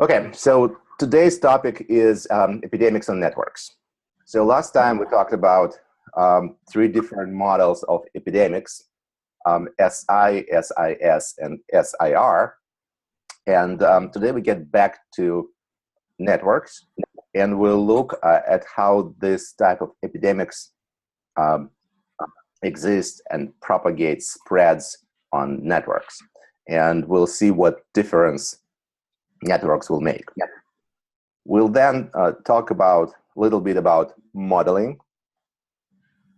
Okay, so today's topic is epidemics on networks. So last time we talked about three different models of epidemics, SI, SIS, and SIR. And today we get back to networks, and we'll look at how this type of epidemics exists and propagates, spreads on networks. And we'll see what difference networks will make. We'll then talk about a little bit about modeling.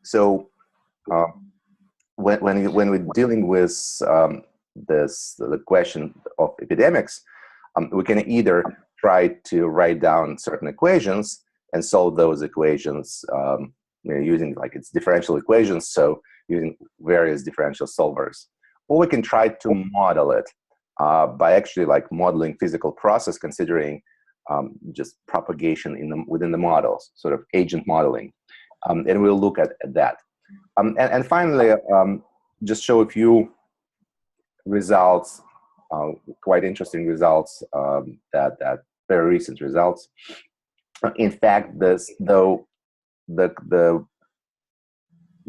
So when we're dealing with the question of epidemics, we can either try to write down certain equations and solve those equations using its differential equations, so using various differential solvers, or we can try to model it by actually modeling physical process, considering just propagation within the models, sort of agent modeling, and we'll look at that. And finally, just show a few results, quite interesting results, that very recent results. In fact, the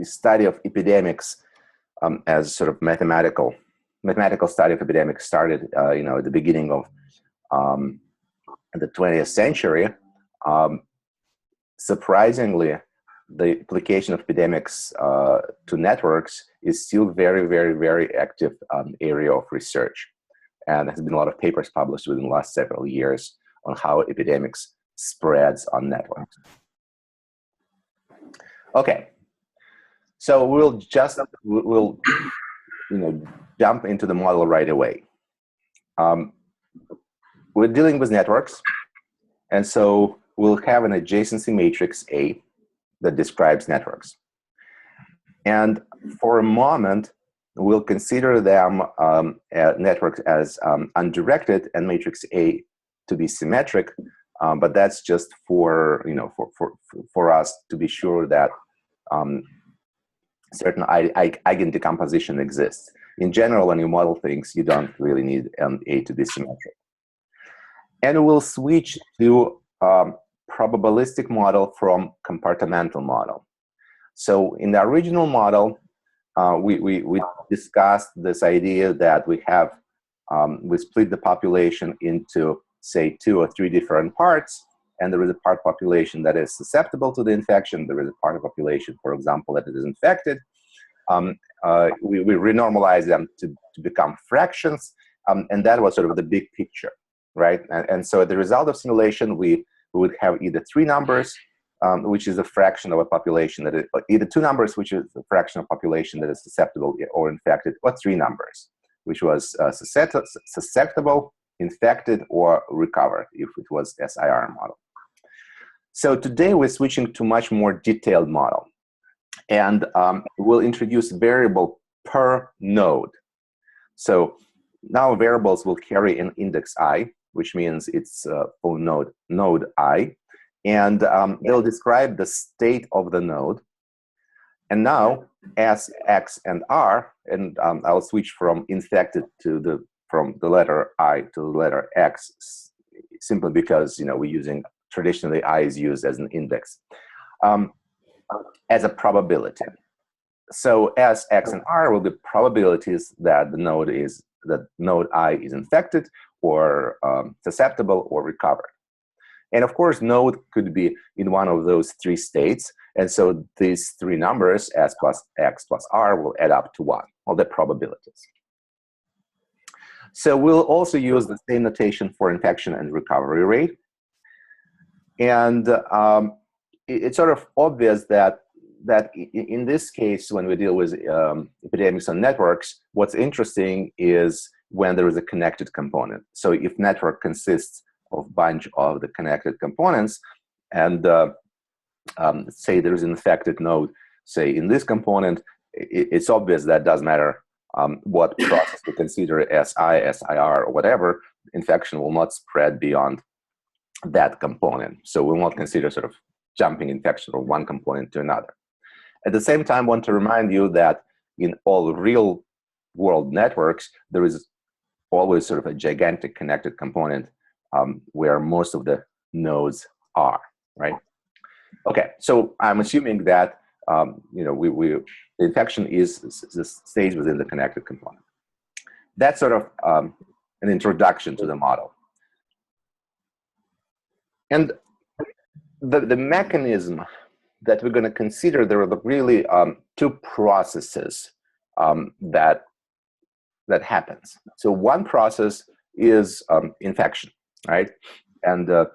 study of epidemics as sort of mathematical study of epidemics started, at the beginning of the 20th century. Surprisingly, the application of epidemics to networks is still very, very, very active area of research. And there's been a lot of papers published within the last several years on how epidemics spreads on networks. Okay, so we'll jump into the model right away. We're dealing with networks, and so we'll have an adjacency matrix A that describes networks. And for a moment, we'll consider them networks as undirected and matrix A to be symmetric, but that's just for us to be sure that certain eigen decomposition exists. In general, when you model things, you don't really need A to be symmetric. And we'll switch to probabilistic model from compartmental model. So in the original model, we discussed this idea that we split the population into, say, 2 or 3 different parts, and there is a part population that is susceptible to the infection. There is a part of population, for example, that is infected. We renormalize them to become fractions, and that was sort of the big picture, right? And so the result of simulation, we would have either 3 numbers, which is a fraction of a population that is, either 2 numbers, which is a fraction of population that is susceptible or infected, or 3 numbers, which was susceptible, infected, or recovered, if it was SIR model. So today we're switching to much more detailed model, and we'll introduce variable per node. So now variables will carry an index I, which means it's for node I, and they'll describe the state of the node. And now S, X, and R, and I'll switch from infected from the letter I to the letter X, simply because we're using, traditionally I is used as an index, as a probability. So S, X, and R will be probabilities that the node I is infected or susceptible or recovered. And of course, node could be in one of those 3 states. And so these 3 numbers, S plus X plus R, will add up to 1, all the probabilities. So we'll also use the same notation for infection and recovery rate. And it's sort of obvious that in this case, when we deal with epidemics on networks, what's interesting is when there is a connected component. So if network consists of a bunch of the connected components, and say there is an infected node, say in this component, it's obvious that doesn't matter what process we consider SI, SIR, or whatever, infection will not spread beyond that component. So we won't consider sort of jumping infection from one component to another. At the same time, I want to remind you that in all real world networks, there is always sort of a gigantic connected component where most of the nodes are, right? Okay, so I'm assuming that the infection stays within the connected component. That's sort of an introduction to the model. And the mechanism that we're going to consider, there are really two processes that happens. So one process is infection, right? And so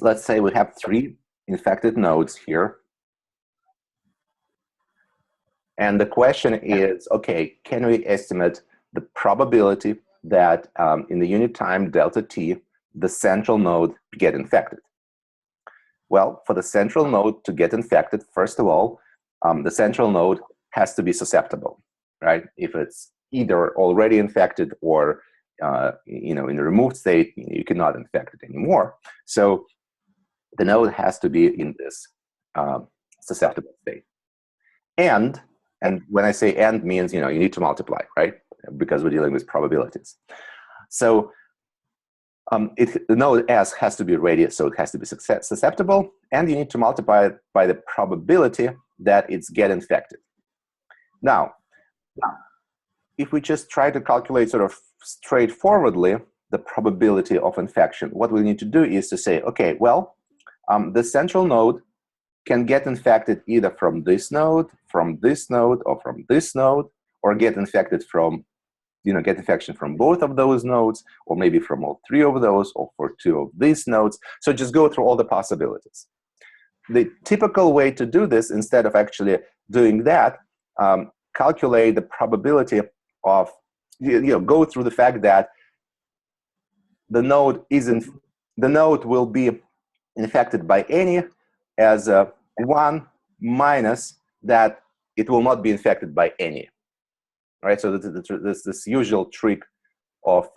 let's say we have 3 infected nodes here. And the question is, okay, can we estimate the probability that in the unit time delta t, the central node get infected? Well, for the central node to get infected, first of all, the central node has to be susceptible, right? If it's either already infected or in the removed state, you cannot infect it anymore. So the node has to be in this susceptible state. And when I say and means, you need to multiply, right? Because we're dealing with probabilities. So the node S has to be radius, so it has to be susceptible, and you need to multiply it by the probability that it's get infected. Now, if we just try to calculate sort of straightforwardly the probability of infection, what we need to do is to say, okay, well, the central node can get infected either from this node, or from this node, or get infected from, get infection from both of those nodes, or maybe from all 3 of those, or for 2 of these nodes. So just go through all the possibilities. The typical way to do this, instead of actually doing that, calculate the probability of, go through the fact that the node will be infected by any as 1 minus that it will not be infected by any. Right, so this usual trick of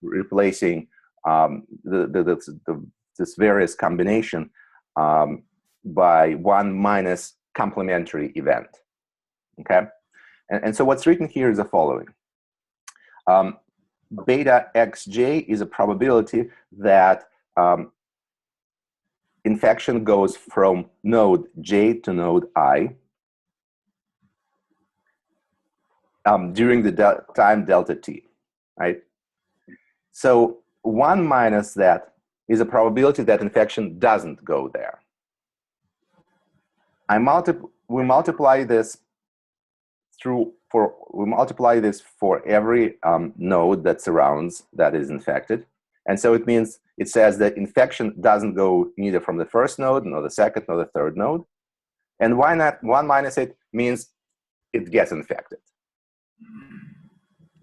replacing this various combination by 1 minus complementary event. Okay, and so what's written here is the following: beta xj is a probability that infection goes from node j to node I during the time delta t, right? So 1 minus that is a probability that infection doesn't go there. We multiply this for every node that surrounds that is infected, and so it says that infection doesn't go neither from the first node, nor the second, nor the third node, and why not 1 minus it means it gets infected.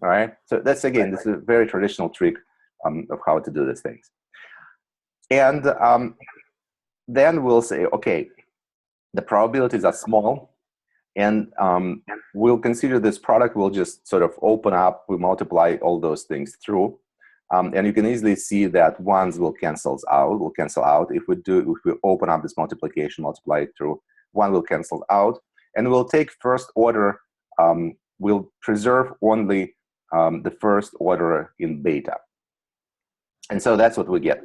All right, so that's, again, this is a very traditional trick of how to do these things. And then we'll say, okay, the probabilities are small, and we'll consider this product. We'll just sort of open up, we multiply all those things through, and you can easily see that ones will cancel out. If we open up this multiplication, multiply it through, 1 will cancel out, and we'll take first order. We'll preserve only the first order in beta. And so that's what we get.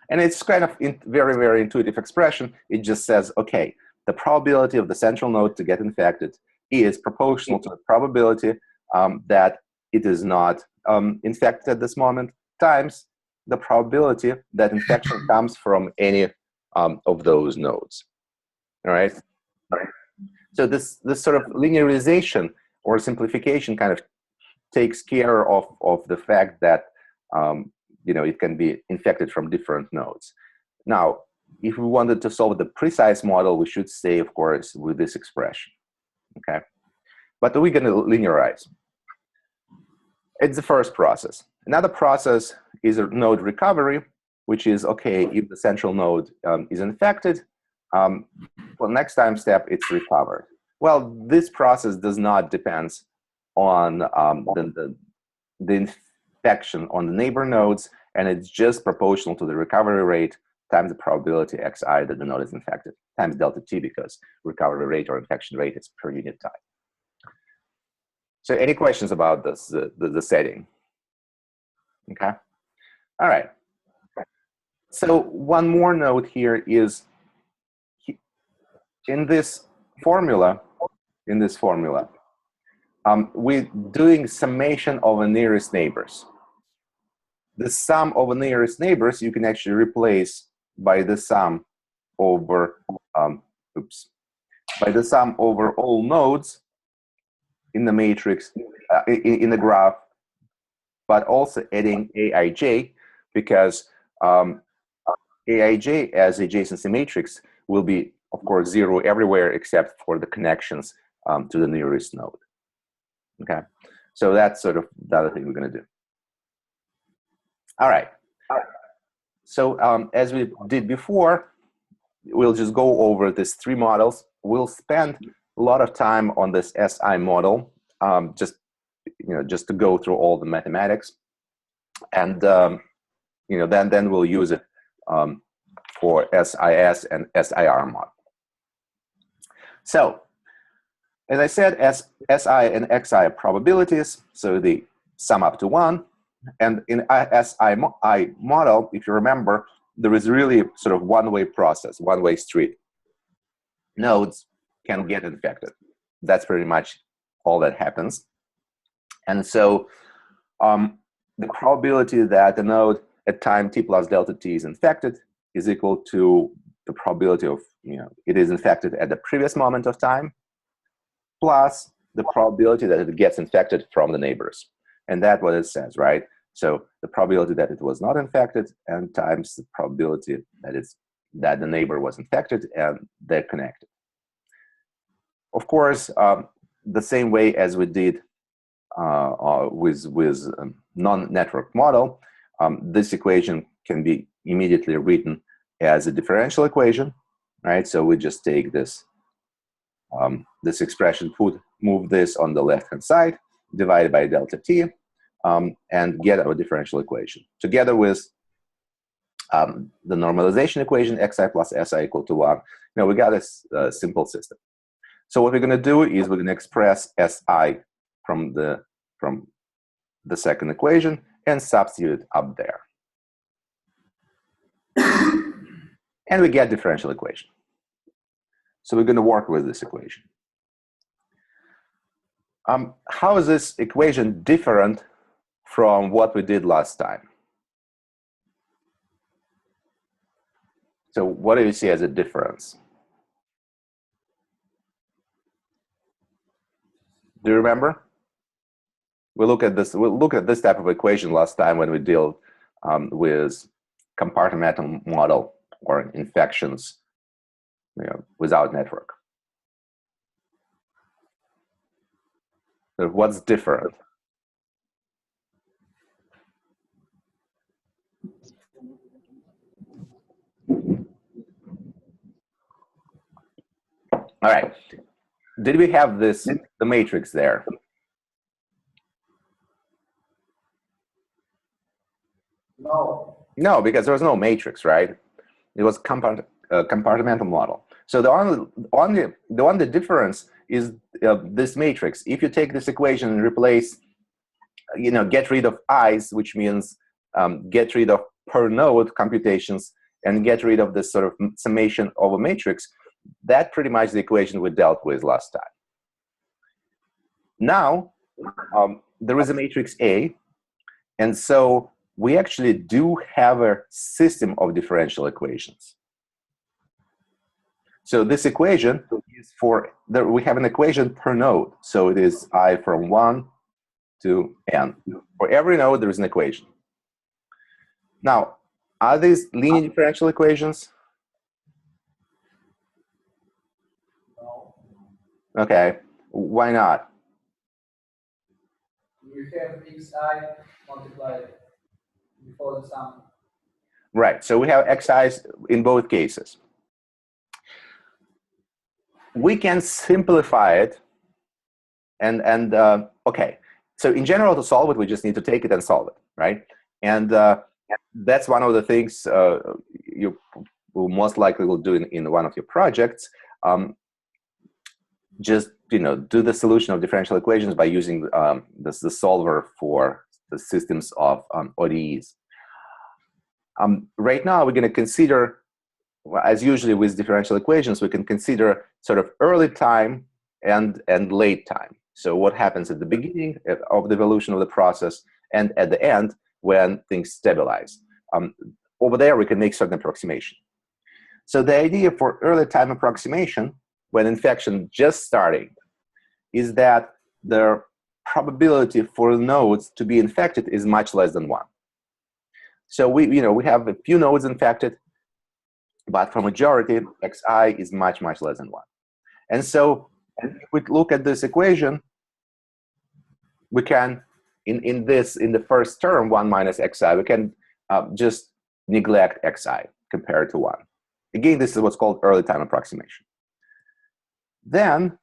And it's kind of very, very intuitive expression. It just says, okay, the probability of the central node to get infected is proportional to the probability that it is not infected at this moment times the probability that infection comes from any of those nodes. All right? So this sort of linearization or simplification kind of takes care of the fact that it can be infected from different nodes. Now, if we wanted to solve the precise model, we should stay, of course, with this expression. Okay, but we're going to linearize. It's the first process. Another process is a node recovery, which is, okay, if the central node is infected, well, next time step, it's recovered. Well, this process does not depend on the infection on the neighbor nodes, and it's just proportional to the recovery rate times the probability xi that the node is infected, times delta t, because recovery rate or infection rate is per unit time. So any questions about this, the setting? Okay. All right. So one more note here is in this formula, we're doing summation of the nearest neighbors. The sum of the nearest neighbors you can actually replace by the sum over by the sum over all nodes in the matrix, in the graph, but also adding Aij, because Aij as adjacency matrix will be, of course, 0 everywhere except for the connections to the nearest node. Okay, so that's sort of the other thing we're going to do. All right. So as we did before, we'll just go over these 3 models. We'll spend a lot of time on this SI model, just to go through all the mathematics, and then we'll use it for SIS and SIR model. So, as I said, SI and XI are probabilities, so they sum up to 1. And in SI model, if you remember, there is really sort of one-way process, one-way street. Nodes can get infected. That's pretty much all that happens. And so the probability that the node at time t plus delta t is infected is equal to the probability of, it is infected at the previous moment of time, plus the probability that it gets infected from the neighbors. And that's what it says, right? So the probability that it was not infected and times the probability that the neighbor was infected and they're connected. Of course, the same way as we did with non-network model, this equation can be immediately written as a differential equation, right? So we just take this this expression, move this on the left-hand side, divide by delta t, and get our differential equation. Together with the normalization equation, xi plus si equal to 1, we got a simple system. So what we're going to do is we're going to express si from the second equation and substitute it up there. And we get differential equation. So we're going to work with this equation. How is this equation different from what we did last time? So what do you see as a difference? Do you remember? We'll look at this type of equation last time when we deal with compartmental model or infections without network. So what's different? All right. Did we have the matrix there? No. No, because there was no matrix, right? It was compartmental model. So the only difference is this matrix. If you take this equation and replace, get rid of i's, which means get rid of per node computations and get rid of this sort of summation of a matrix, that pretty much the equation we dealt with last time. Now, there is a matrix A, and so we actually do have a system of differential equations. So this equation is we have an equation per node. So it is I from 1 to n. For every node, there is an equation. Now, are these linear differential equations? No. Okay, why not? You have xi multiplied before the sum. Right, so we have xi's in both cases. We can simplify it, and okay. So in general, to solve it, we just need to take it and solve it, right? And that's one of the things you will most likely will do in one of your projects. Just do the solution of differential equations by using the solver for the systems of ODEs. Right now, we're going to consider, well, as usually with differential equations, we can consider sort of early time and late time. So what happens at the beginning of the evolution of the process and at the end when things stabilize. Over there, we can make certain approximation. So the idea for early time approximation, when infection just starting, is that the probability for nodes to be infected is much less than 1. So we have a few nodes infected, but for majority, xi is much, much less than 1. And so if we look at this equation, we can, in the first term, 1 minus xi, we can just neglect xi compared to 1. Again, this is what's called early time approximation. Then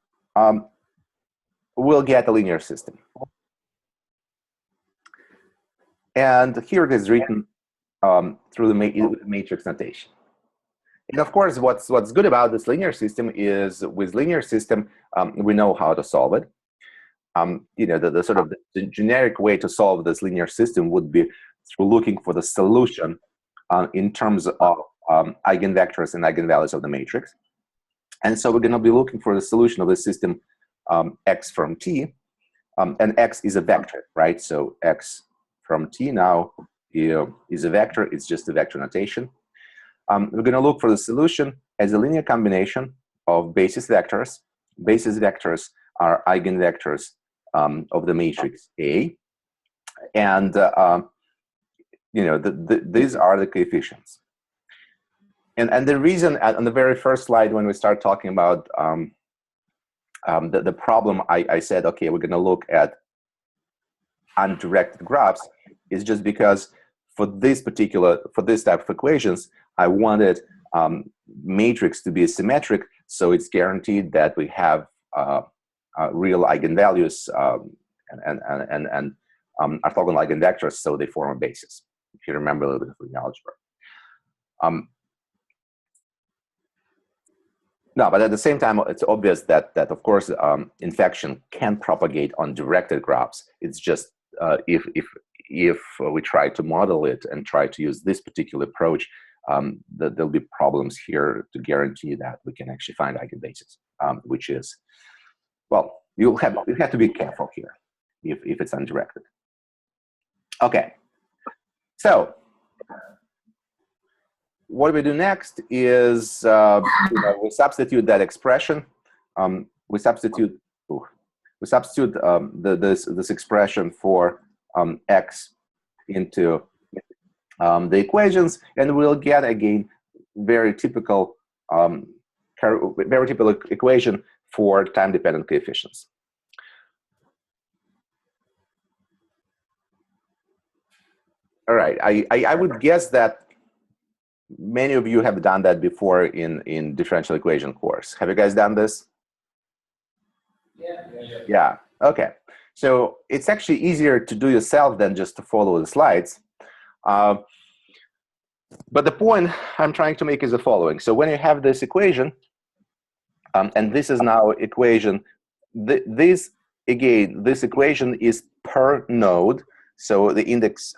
we'll get a linear system. And here it is written through the matrix notation. And of course, what's good about this linear system is with linear system, we know how to solve it. The sort of the generic way to solve this linear system would be through looking for the solution in terms of eigenvectors and eigenvalues of the matrix. And so we're going to be looking for the solution of the system x from t, and x is a vector, right? So x from t now is a vector. It's just a vector notation. We're going to look for the solution as a linear combination of basis vectors. Basis vectors are eigenvectors of the matrix A, and these are the coefficients. And the reason, on the very first slide when we start talking about the problem, I said, okay, we're going to look at undirected graphs, is just because for this type of equations, I wanted matrix to be symmetric, so it's guaranteed that we have real eigenvalues and orthogonal eigenvectors, so they form a basis, if you remember a little bit of linear algebra. No, but at the same time, it's obvious that of course, infection can propagate on directed graphs. It's just if we try to model it and try to use this particular approach, there'll be problems here to guarantee that we can actually find eigenbases, which is, well, you have to be careful here if it's undirected. Okay, so what we do next is we substitute that expression. We substitute this expression for x into the equations, and we'll get again very typical equation for time-dependent coefficients. All right, I would guess that many of you have done that before in differential equation course. Have you guys done this? Yeah. Okay. So it's actually easier to do yourself than just to follow the slides. But the point I'm trying to make is the following. So when you have this equation, and this is now equation, this equation is per node. So the index,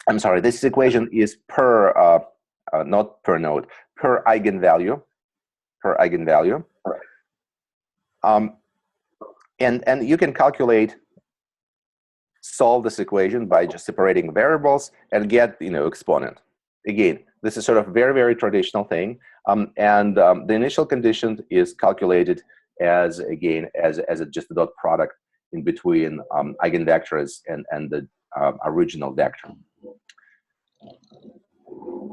I'm sorry, this equation is per, not per node, per eigenvalue. And you can solve this equation by just separating variables and get exponent. Again, this is sort of very, very traditional thing, and the initial condition is calculated as just a dot product in between eigenvectors and the original vector.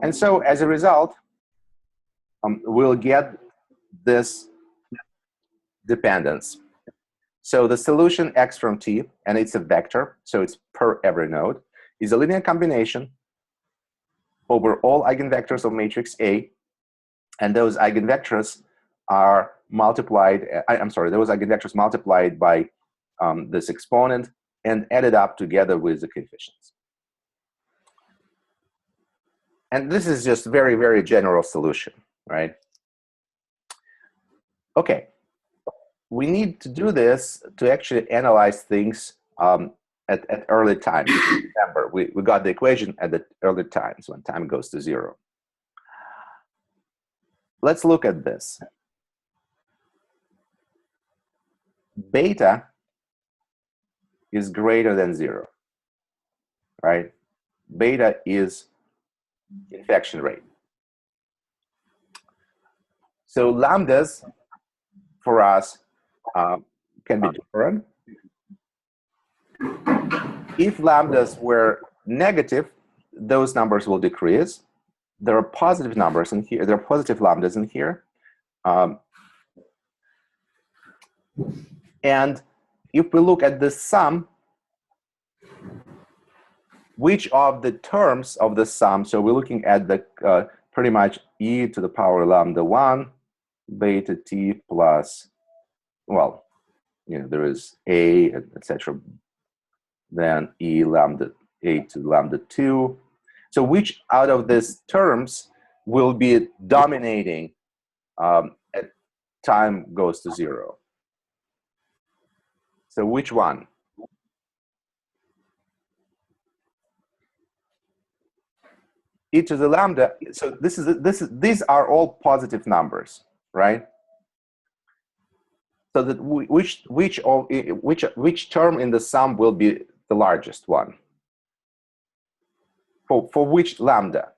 And so as a result, we'll get this dependence. So the solution x from t, and it's a vector, so it's per every node, is a linear combination over all eigenvectors of matrix A, and those eigenvectors are multiplied, those eigenvectors multiplied by this exponent and added up together with the coefficients. And this is just very, very general solution, right? Okay, we need to do this to actually analyze things at early times. Remember, we got the equation at the early times when time goes to 0. Let's look at this. Beta is greater than 0, right? Beta is infection rate. So lambdas for us can be different. If lambdas were negative, those numbers will decrease. There are positive numbers in here. There are positive lambdas in here. And if we look at the sum, which of the terms of the sum, so we're looking at the pretty much e to the power lambda 1 beta t plus, well, you know, there is a, etc. Then e lambda a to lambda 2. So which out of these terms will be dominating at time goes to 0? So which one? E to the lambda. So these are all positive numbers, right? So that which term in the sum will be the largest one? For which lambda?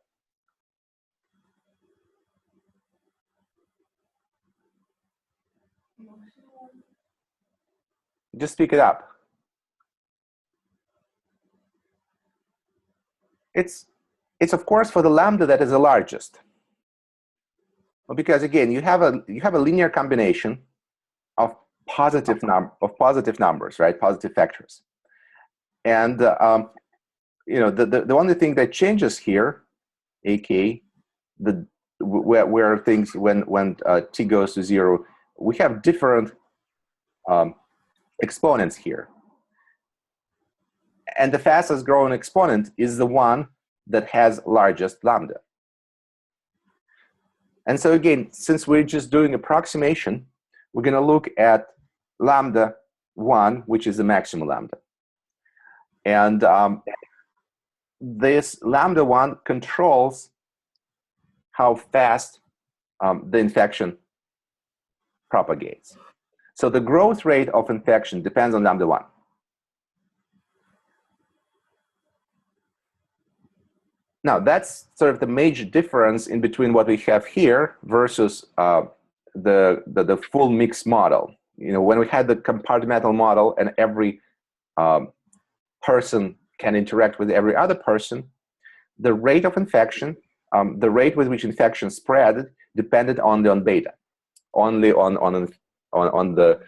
Just speak it up. It's of course for the lambda that is the largest. Because again, you have a linear combination of positive numbers, right? Positive factors. And you know, the only thing that changes here, aka where things when t goes to 0, we have different exponents here. And the fastest growing exponent is the one that has largest lambda. And so again, since we're just doing approximation, we're going to look at lambda 1, which is the maximum lambda. And this lambda 1 controls how fast the infection propagates. So the growth rate of infection depends on lambda 1. Now, that's sort of the major difference in between what we have here versus the full mix model. You know, when we had the compartmental model and every person can interact with every other person, the rate of infection, the rate with which infection spread depended only on beta, only on the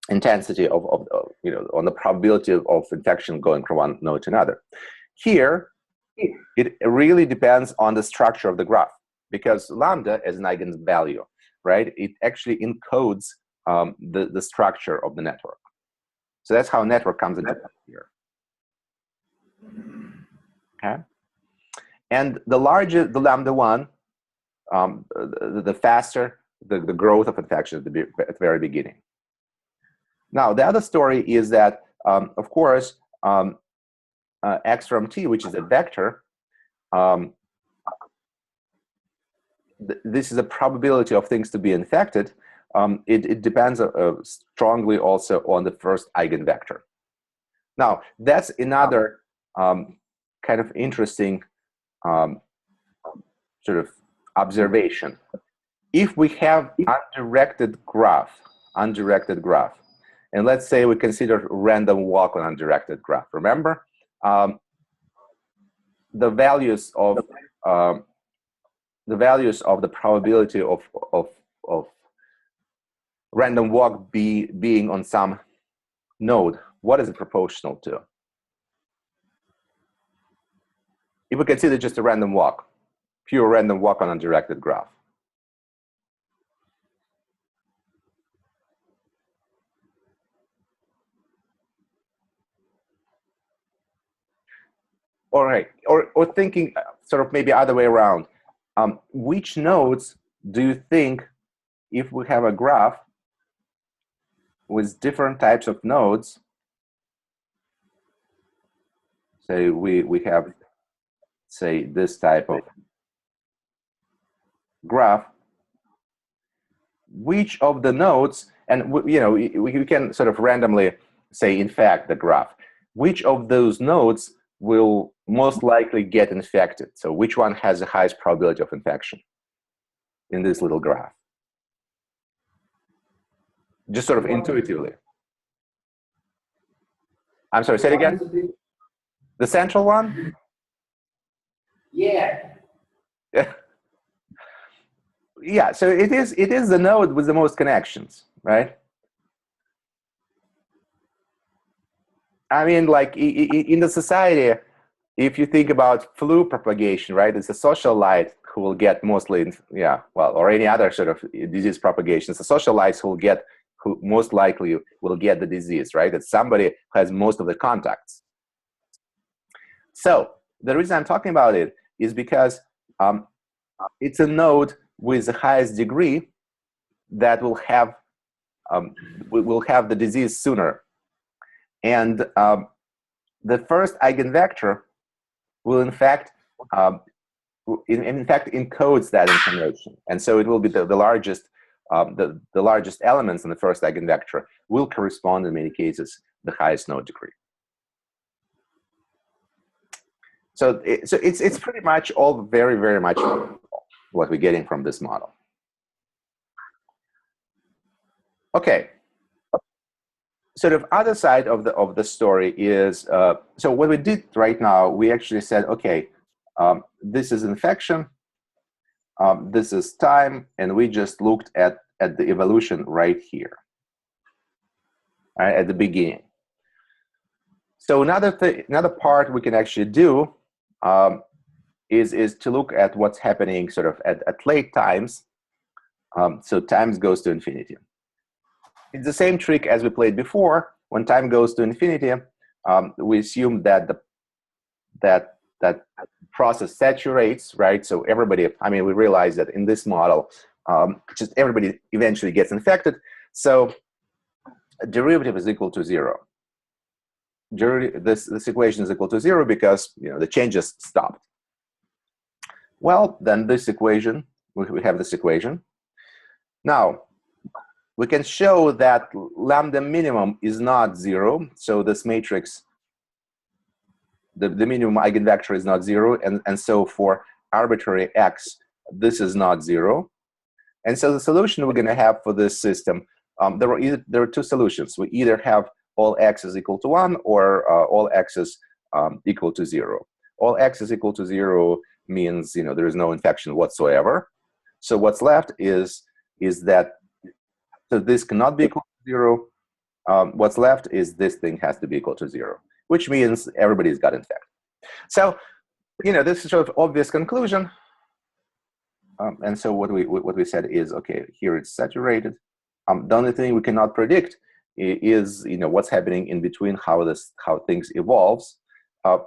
intensity of you know, on the probability of infection going from one node to another. Here, it really depends on the structure of the graph, because lambda is an eigenvalue, right? It actually encodes the structure of the network. So that's how network comes into here. Okay, and the larger the lambda 1, the faster the growth of infection at the very beginning. Now, the other story is that, of course, x from t, which is a vector, this is a probability of things to be infected. It depends strongly also on the first eigenvector. Now, that's another kind of interesting sort of observation. If we have undirected graph, and let's say we consider random walk on undirected graph. Remember, the values of the probability of random walk being on some node, what is it proportional to? If we consider just a random walk, pure random walk on undirected graph. All right, or thinking sort of maybe other way around. Which nodes do you think, if we have a graph with different types of nodes, say we have, say, this type of graph, which of the nodes, and we can sort of randomly say infect the graph, which of those nodes will most likely get infected? So which one has the highest probability of infection in this little graph? Just sort of intuitively. I'm sorry, say it again. The central one? Yeah. Yeah, so it is the node with the most connections, right? I mean, like in the society, if you think about flu propagation, right, it's a socialite who will get mostly, yeah, well, or any other sort of disease propagation. It's the socialites who most likely will get the disease, right? It's somebody who has most of the contacts. So the reason I'm talking about it is because it's a node with the highest degree that will have the disease sooner. And the first eigenvector will in fact encodes that information, and so it will be the largest elements in the first eigenvector will correspond in many cases the highest node degree. So it's pretty much all very, very much what we're getting from this model. Okay. Sort of other side of the story is, so what we did right now, we actually said, okay, this is infection, this is time, and we just looked at the evolution right here, right, at the beginning. So another part we can actually do is to look at what's happening sort of at late times. So times goes to infinity. It's the same trick as we played before. When time goes to infinity, we assume that that process saturates, right? So everybody, I mean, we realize that in this model, just everybody eventually gets infected. So derivative is equal to 0. This equation is equal to 0 because the changes stopped. Well, then this equation, we have this equation. Now, we can show that lambda minimum is not 0. So this matrix, the minimum eigenvector is not 0. And so for arbitrary x, this is not 0. And so the solution we're going to have for this system, there are two solutions. We either have all x is equal to 1 or all x is equal to 0. All x is equal to 0 means there is no infection whatsoever. So what's left is that, so this cannot be equal to 0. What's left is this thing has to be equal to 0, which means everybody's got infected. So this is sort of obvious conclusion. And so what we said is, okay, here it's saturated. The only thing we cannot predict is what's happening in between, how things evolves.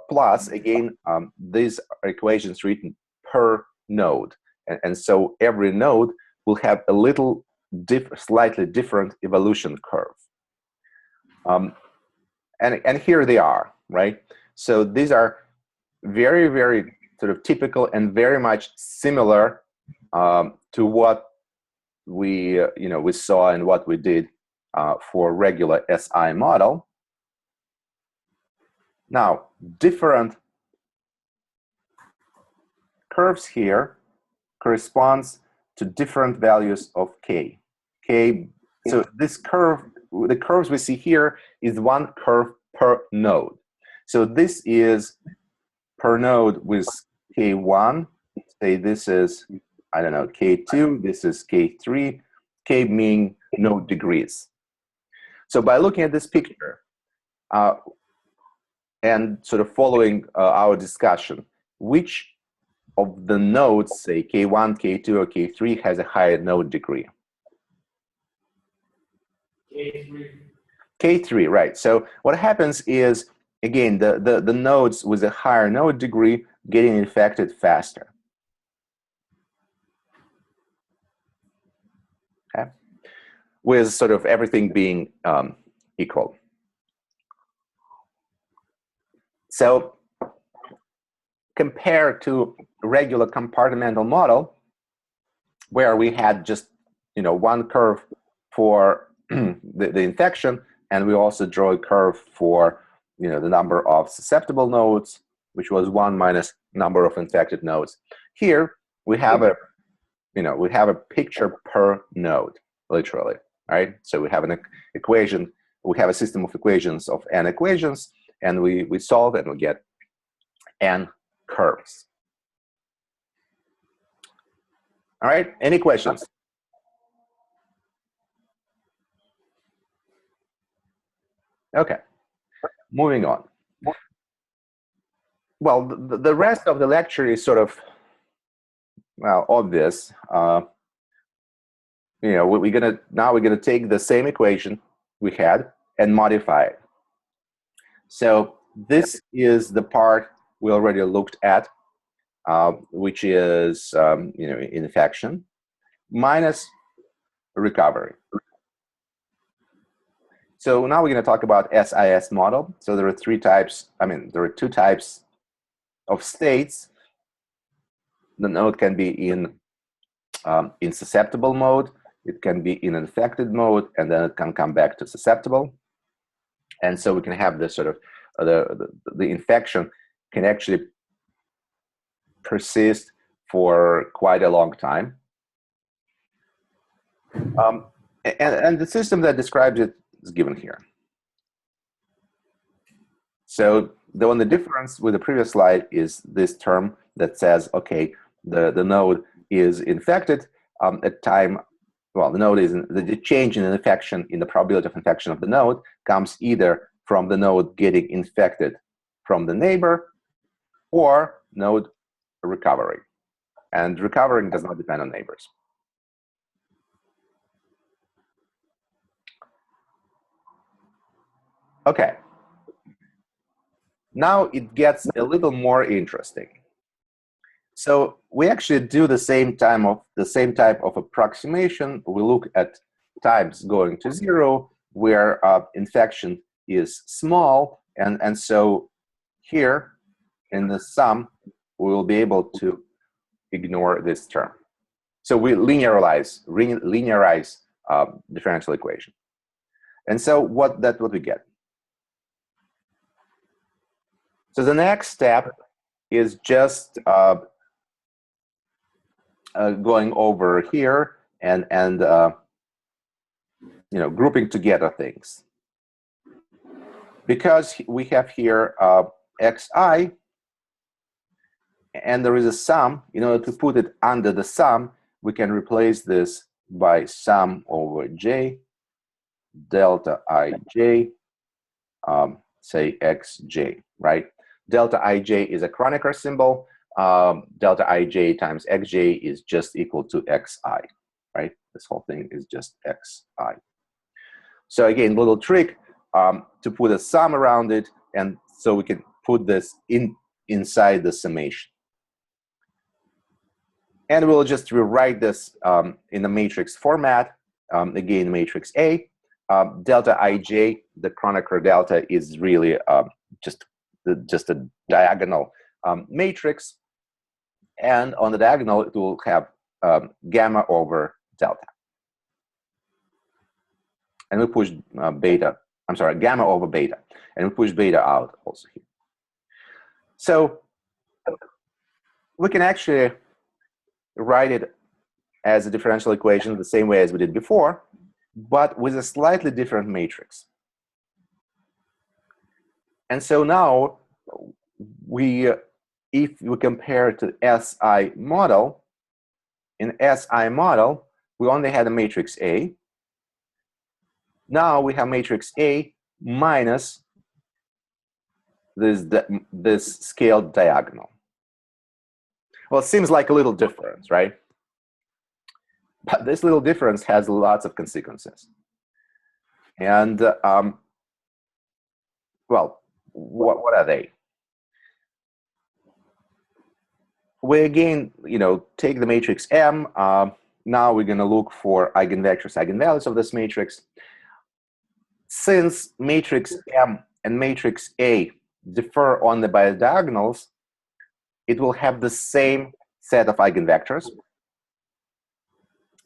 Plus, again, these are equations written per node, and so every node will have a little slightly different evolution curve. And here they are, right? So these are very, very sort of typical and very much similar to what we saw and what we did for regular SI model. Now, different curves here corresponds to different values of k. So this curve, the curves we see here is one curve per node. So this is per node with k1. Say this is, I don't know, k2. This is k3. K meaning node degrees. So by looking at this picture and sort of following our discussion, which of the nodes, say k1, k2, or k3, has a higher node degree? K3. K3, right. So what happens is, again, the nodes with a higher node degree getting infected faster. Okay, with sort of everything being equal. So compared to a regular compartmental model, where we had just one curve for the infection, and we also draw a curve for the number of susceptible nodes, which was 1 minus number of infected nodes. Here we have a picture per node, literally, right? So we have an equation, we have a system of equations of n equations, and we solve and we get n curves. All right, any questions? Okay, moving on. Well, the rest of the lecture is sort of, well, obvious. We're gonna take the same equation we had and modify it. So this is the part we already looked at, which is infection minus recovery. So now we're going to talk about SIS model. So there are three types. There are two types of states. The node can be in susceptible mode. It can be in infected mode, and then it can come back to susceptible. And so we can have this sort of the infection can actually persist for quite a long time. And the system that describes it is given here. So the only difference with the previous slide is this term that says, okay, the node is infected at time. Well, the node is the change in infection, in the probability of infection of the node, comes either from the node getting infected from the neighbor or node recovering. And recovering does not depend on neighbors. Okay. Now it gets a little more interesting. So we actually do the same type of approximation. We look at times going to 0, where infection is small, and so here in the sum we will be able to ignore this term. So we linearize differential equation, and so what we get. So the next step is just going over here and grouping together things, because we have here xi, and there is a sum. In order to put it under the sum, we can replace this by sum over j, delta ij, say xj, right? Delta ij is a Kronecker symbol. Delta ij times xj is just equal to xi, right? This whole thing is just xi. So again, little trick to put a sum around it, and so we can put this inside the summation. And we'll just rewrite this in the matrix format. Again, matrix A. Delta ij, the Kronecker delta, is really just a diagonal matrix, and on the diagonal it will have gamma over delta, and we push gamma over beta, and we push beta out also here. So we can actually write it as a differential equation the same way as we did before, but with a slightly different matrix. And so now, if we compare to SI model, in SI model, we only had a matrix A. Now we have matrix A minus this scaled diagonal. Well, it seems like a little difference, right? But this little difference has lots of consequences. And well, what are they? We again, take the matrix M. Now we're going to look for eigenvectors, eigenvalues of this matrix. Since matrix M and matrix A differ only by the diagonals, it will have the same set of eigenvectors.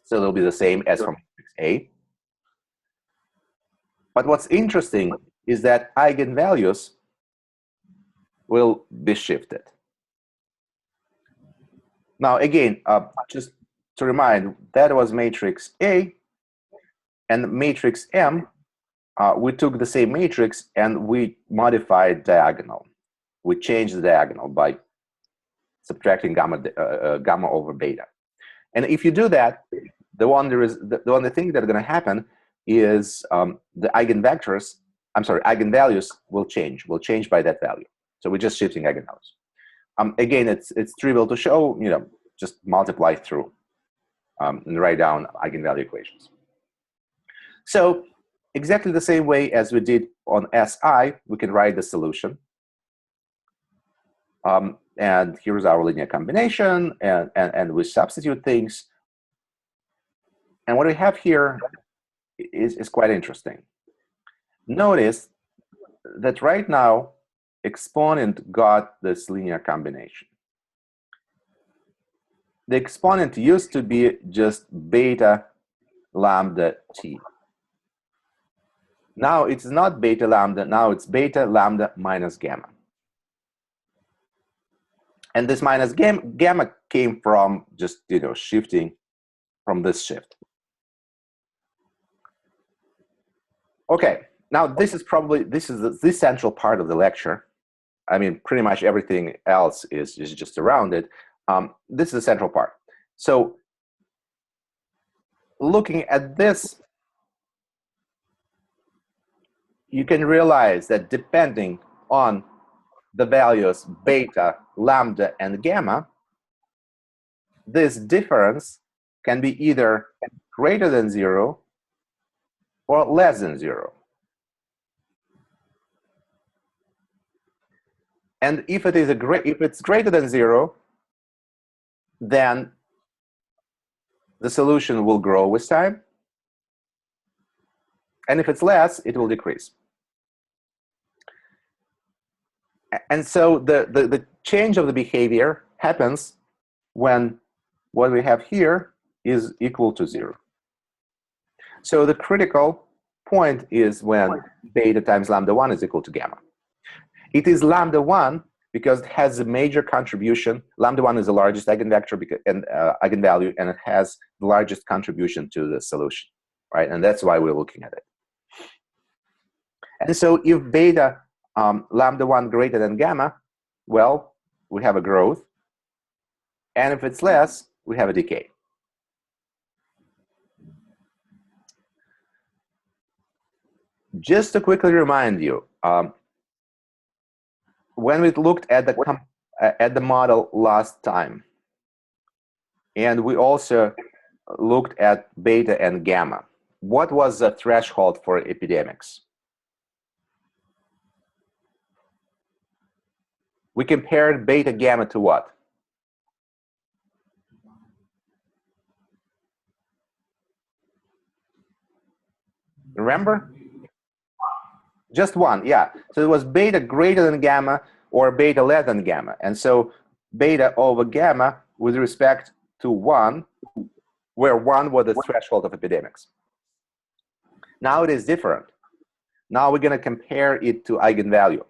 So it'll be the same as from matrix A. But what's interesting is that eigenvalues will be shifted. Now, again, just to remind, that was matrix A, and matrix M, we took the same matrix and we modified diagonal. We changed the diagonal by subtracting gamma over beta. And if you do that, the only thing that's going to happen is the eigenvectors, eigenvalues will change by that value. So we're just shifting eigenvalues. Again, it's trivial to show, just multiply through and write down eigenvalue equations. So exactly the same way as we did on SI, we can write the solution. And here's our linear combination, and we substitute things. And what we have here is quite interesting. Notice that right now, exponent got this linear combination. The exponent used to be just beta lambda t. Now it's not beta lambda, now it's beta lambda minus gamma. And this minus gamma came from just shifting from this shift. Okay, now this is the central part of the lecture. I mean, pretty much everything else is just around it. This is the central part. So looking at this, you can realize that depending on the values beta, lambda, and gamma, this difference can be either greater than 0 or less than 0. And if it's greater than 0, then the solution will grow with time. And if it's less, it will decrease. And so the change of the behavior happens when what we have here is equal to 0. So the critical point is when beta times lambda 1 is equal to gamma. It is lambda 1 because it has a major contribution. Lambda 1 is the largest eigenvector and eigenvalue, and it has the largest contribution to the solution, right? And that's why we're looking at it. And so if beta lambda 1 greater than gamma, well, we have a growth. And if it's less, we have a decay. Just to quickly remind you, when we looked at the model last time, and we also looked at beta and gamma, what was the threshold for epidemics? We compared beta gamma to what? Remember? Just 1, yeah. So it was beta greater than gamma or beta less than gamma. And so beta over gamma with respect to 1, where 1 was the threshold of epidemics. Now it is different. Now we're going to compare it to eigenvalue.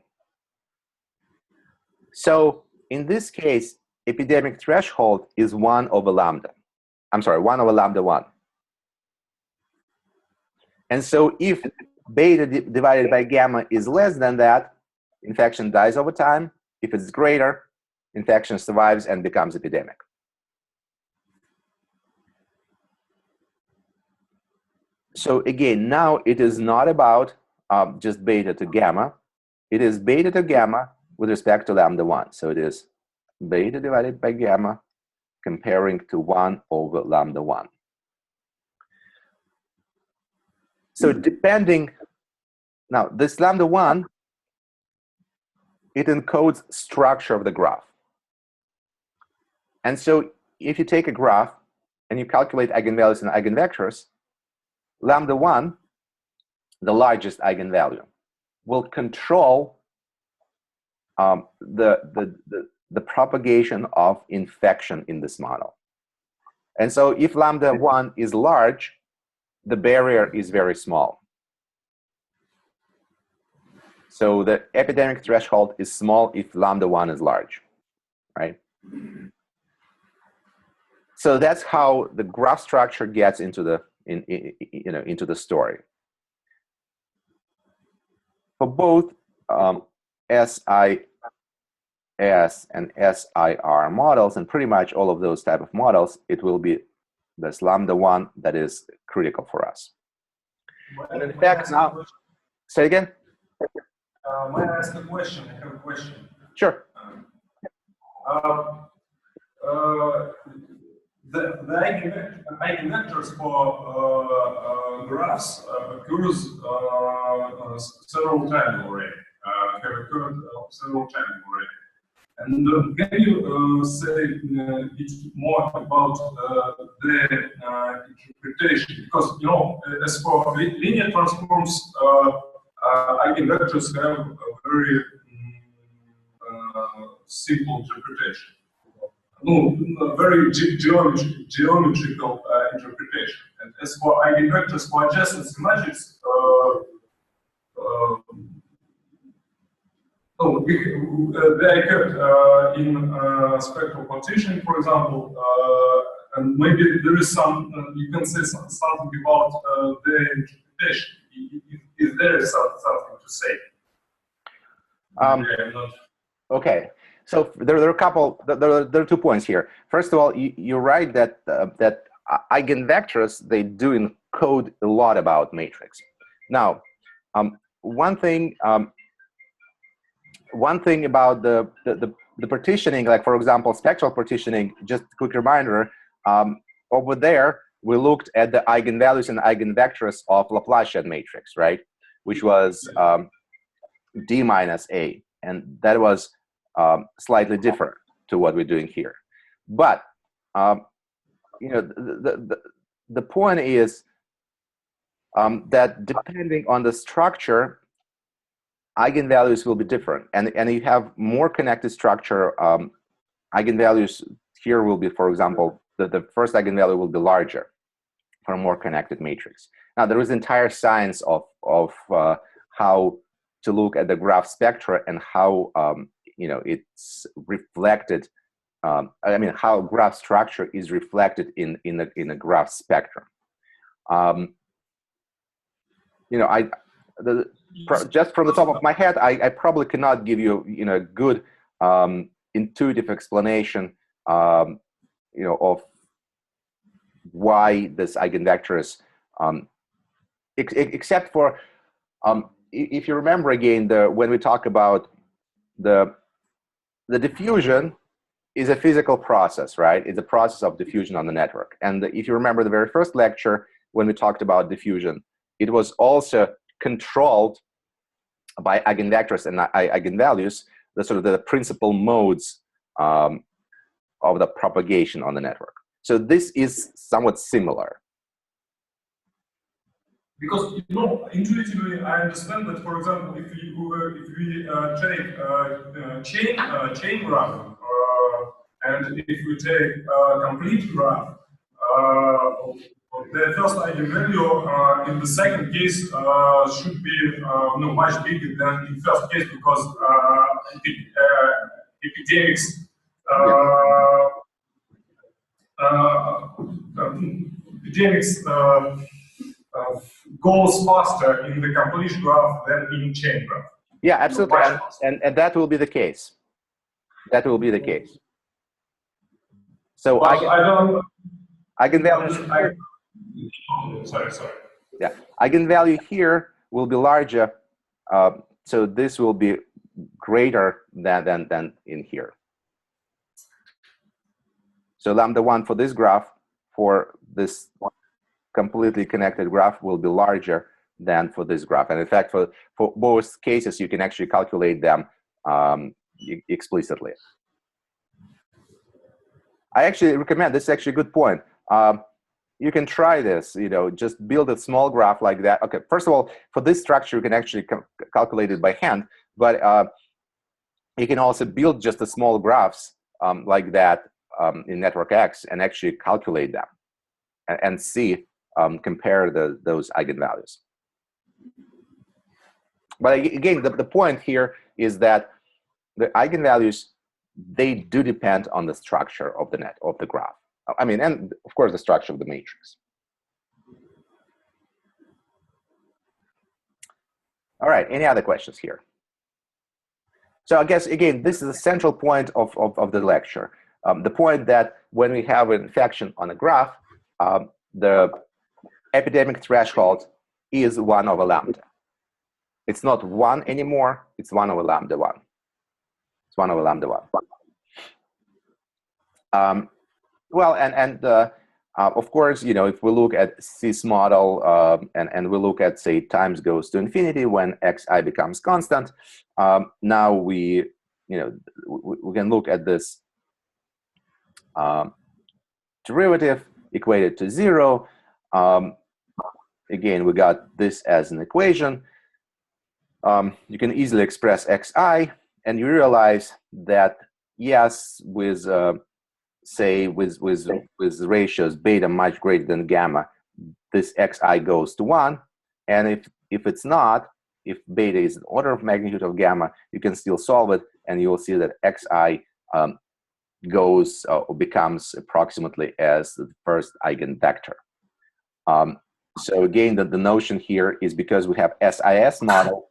So in this case, epidemic threshold is 1 over lambda. I'm sorry, 1 over lambda 1. And so if beta divided by gamma is less than that, infection dies over time. If it's greater, infection survives and becomes epidemic. So again, now it is not about just beta to gamma. It is beta to gamma with respect to lambda 1. So it is beta divided by gamma comparing to 1 over lambda 1. So depending, now this lambda 1, it encodes structure of the graph. And so if you take a graph and you calculate eigenvalues and eigenvectors, lambda 1, the largest eigenvalue, will control the the propagation of infection in this model. And so if lambda 1 is large, the barrier is very small. So the epidemic threshold is small if lambda 1 is large, right? So that's how the graph structure gets into the into the story. For both SIS and SIR models, and pretty much all of those type of models, it will be this lambda 1 that is critical for us. And in fact, now, say again? May I ask a question? I have a question. Sure. The eigenvectors for graphs occurs several times already. Have occurred several times already. And can you say a bit more about the interpretation? Because, you know, as for linear transforms, eigenvectors have a very simple interpretation. No, very geometrical interpretation. And as for eigenvectors for adjacent symmetrics, they occur in spectral partitioning, for example, and maybe there is some, you can say something about the interpretation. Is there something to say? Okay. So there are a couple. There are 2 points here. First of all, you're right that that eigenvectors, they do encode a lot about matrix. Now, one thing about the partitioning, like for example, spectral partitioning. Just a quick reminder. Over there, we looked at the eigenvalues and eigenvectors of Laplacian matrix, right? Which was D minus A, and that was slightly different to what we're doing here. But you know, the point is that depending on the structure, eigenvalues will be different, and you have more connected structure. Eigenvalues here will be, for example, the first eigenvalue will be larger for a more connected matrix. Now there is entire science of how to look at the graph spectra and how you know, it's reflected. I mean, how graph structure is reflected in a graph spectrum. You know, just from the top of my head, I probably cannot give you a good intuitive explanation you know, of why this eigenvectors, except for if you remember again, when we talk about the diffusion is a physical process, right? It's a process of diffusion on the network. And if you remember the very first lecture, when we talked about diffusion, it was also controlled by eigenvectors and eigenvalues, the sort of the principal modes of the propagation on the network. So this is somewhat similar. Because, you know, intuitively, I understand that, for example, if we take chain graph, and if we take complete graph, the first eigenvalue in the second case should be much bigger than in first case, because epidemics goes faster in the complete graph than in chain graph. Yeah, absolutely, and that will be the case. That will be the case. So eigenvalue. Sorry. Yeah, eigenvalue here will be larger, so this will be greater than in here. So lambda 1 for this graph, for this completely connected graph, will be larger than for this graph. And in fact, for both cases, you can actually calculate them explicitly. I actually recommend, this is actually a good point. You can try this, you know, just build a small graph like that. Okay, first of all, for this structure, you can actually calculate it by hand, but you can also build just a small graphs like that in network X and actually calculate them and see, compare those eigenvalues. But again, the point here is that the eigenvalues, they do depend on the structure of the graph. I mean, and of course the structure of the matrix. All right, any other questions here? So I guess, again, this is the central point of the lecture. The point that when we have an infection on a graph, the epidemic threshold is 1 over lambda. It's not 1 anymore, it's 1 over lambda 1. It's 1 over lambda 1. Well, of course, you know, if we look at this model and we look at, say, times goes to infinity when xi becomes constant, now we can look at this derivative equated to 0. Again, we got this as an equation. You can easily express xi, and you realize that yes, with say with ratios beta much greater than gamma, this xi goes to 1. And if it's not, if beta is an order of magnitude of gamma, you can still solve it, and you will see that xi goes or becomes approximately as the first eigenvector. So again, the notion here is because we have SIS model,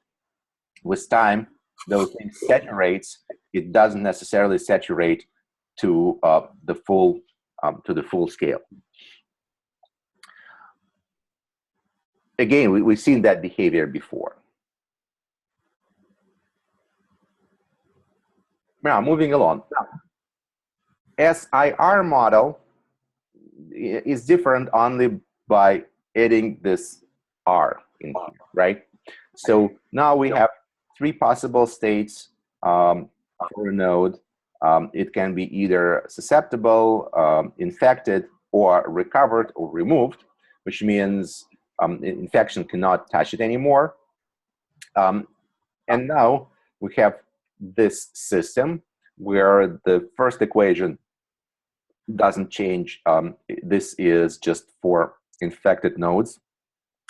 with time those things saturates. It doesn't necessarily saturate to the full scale. Again, we've seen that behavior before. Now, moving along. SIR model is different only by adding this R in here, right? So now we have 3 possible states for a node. It can be either susceptible, infected, or recovered or removed, which means infection cannot touch it anymore. And now we have this system where the first equation doesn't change. This is just for infected nodes.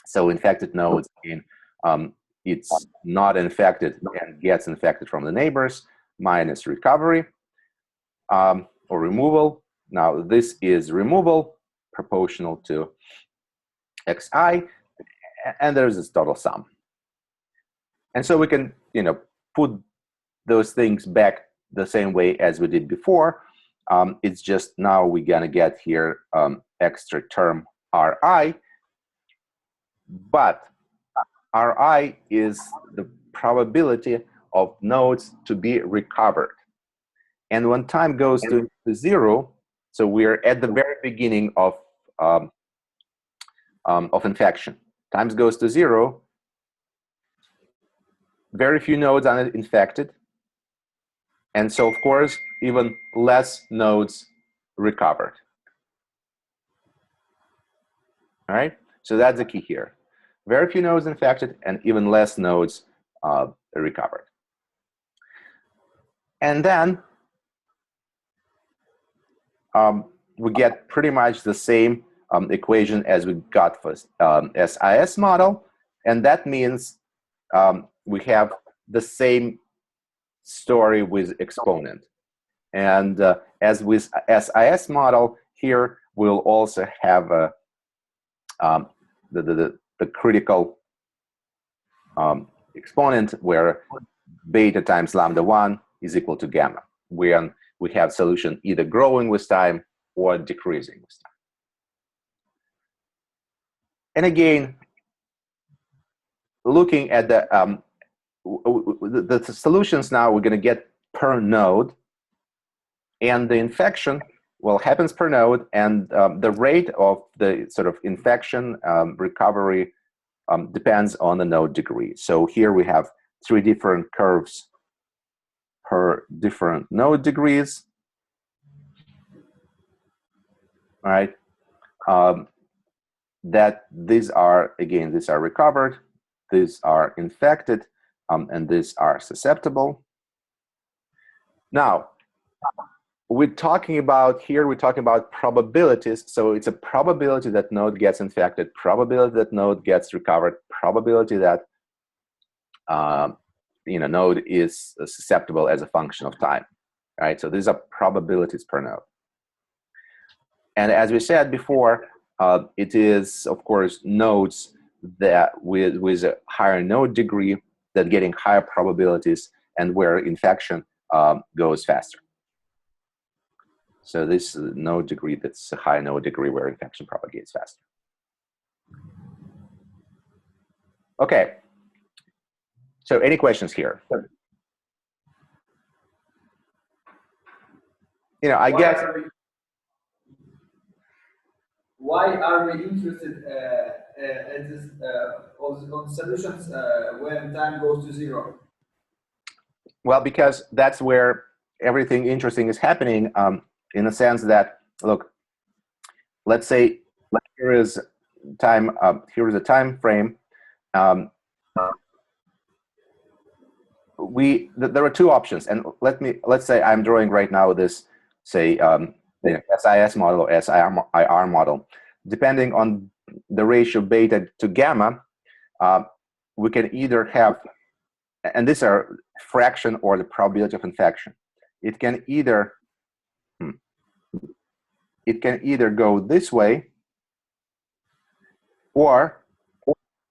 So infected nodes in it's not infected and gets infected from the neighbors, minus recovery or removal. Now this is removal proportional to xi, and there's this total sum. And so we can, put those things back the same way as we did before. It's just now we're gonna get here extra term Ri, but Ri is the probability of nodes to be recovered. And when time goes to 0, so we're at the very beginning of infection. Time goes to 0, very few nodes are infected, and so of course even less nodes recovered. All right, so that's the key here. Very few nodes infected and even less nodes recovered. And then we get pretty much the same equation as we got for SIS model, and that means we have the same story with exponent. And as with SIS model, here we'll also have the critical exponent where beta times lambda 1 is equal to gamma, when we have solution either growing with time or decreasing with time. And again, looking at the solutions now, we're going to get per node, and the infection, well, happens per node, and the rate of the sort of infection recovery depends on the node degree. So here we have 3 different curves per different node degrees. All right, that these are, again, these are recovered, these are infected, and these are susceptible. Now, we're talking about probabilities. So it's a probability that node gets infected, probability that node gets recovered, probability that node is susceptible as a function of time, right? So these are probabilities per node. And as we said before, it is, of course, nodes that with a higher node degree that getting higher probabilities and where infection goes faster. So this node degree, that's a high node degree where infection propagates faster. Okay. So any questions here? I guess. Why are we interested in this, on solutions when time goes to 0? Well, because that's where everything interesting is happening, in the sense that, look, let's say here is time. Here is a time frame. There are two options, and let's say I'm drawing right now this, say, the SIS model or SIR model. Depending on the ratio beta to gamma, we can either have, and these are fraction or the probability of infection. It can either go this way, or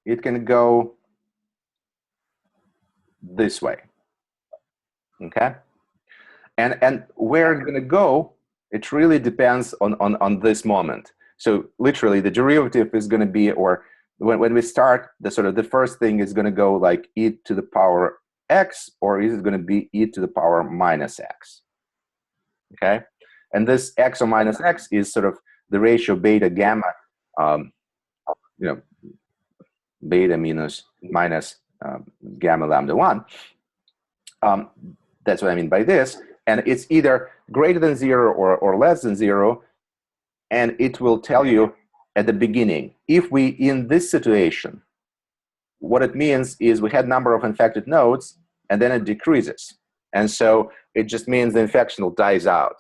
it can go this way. Okay, and where it's going to go, it really depends on this moment. So literally, the derivative is going to be, or when we start, the first thing is going to go like e to the power x, or is it going to be e to the power minus x? Okay, and this x or minus x is sort of the ratio beta gamma, beta minus gamma lambda 1. That's what I mean by this. And it's either greater than 0 or less than 0. And it will tell you at the beginning, if we, in this situation, what it means is we had number of infected nodes, and then it decreases. And so it just means the infection dies out.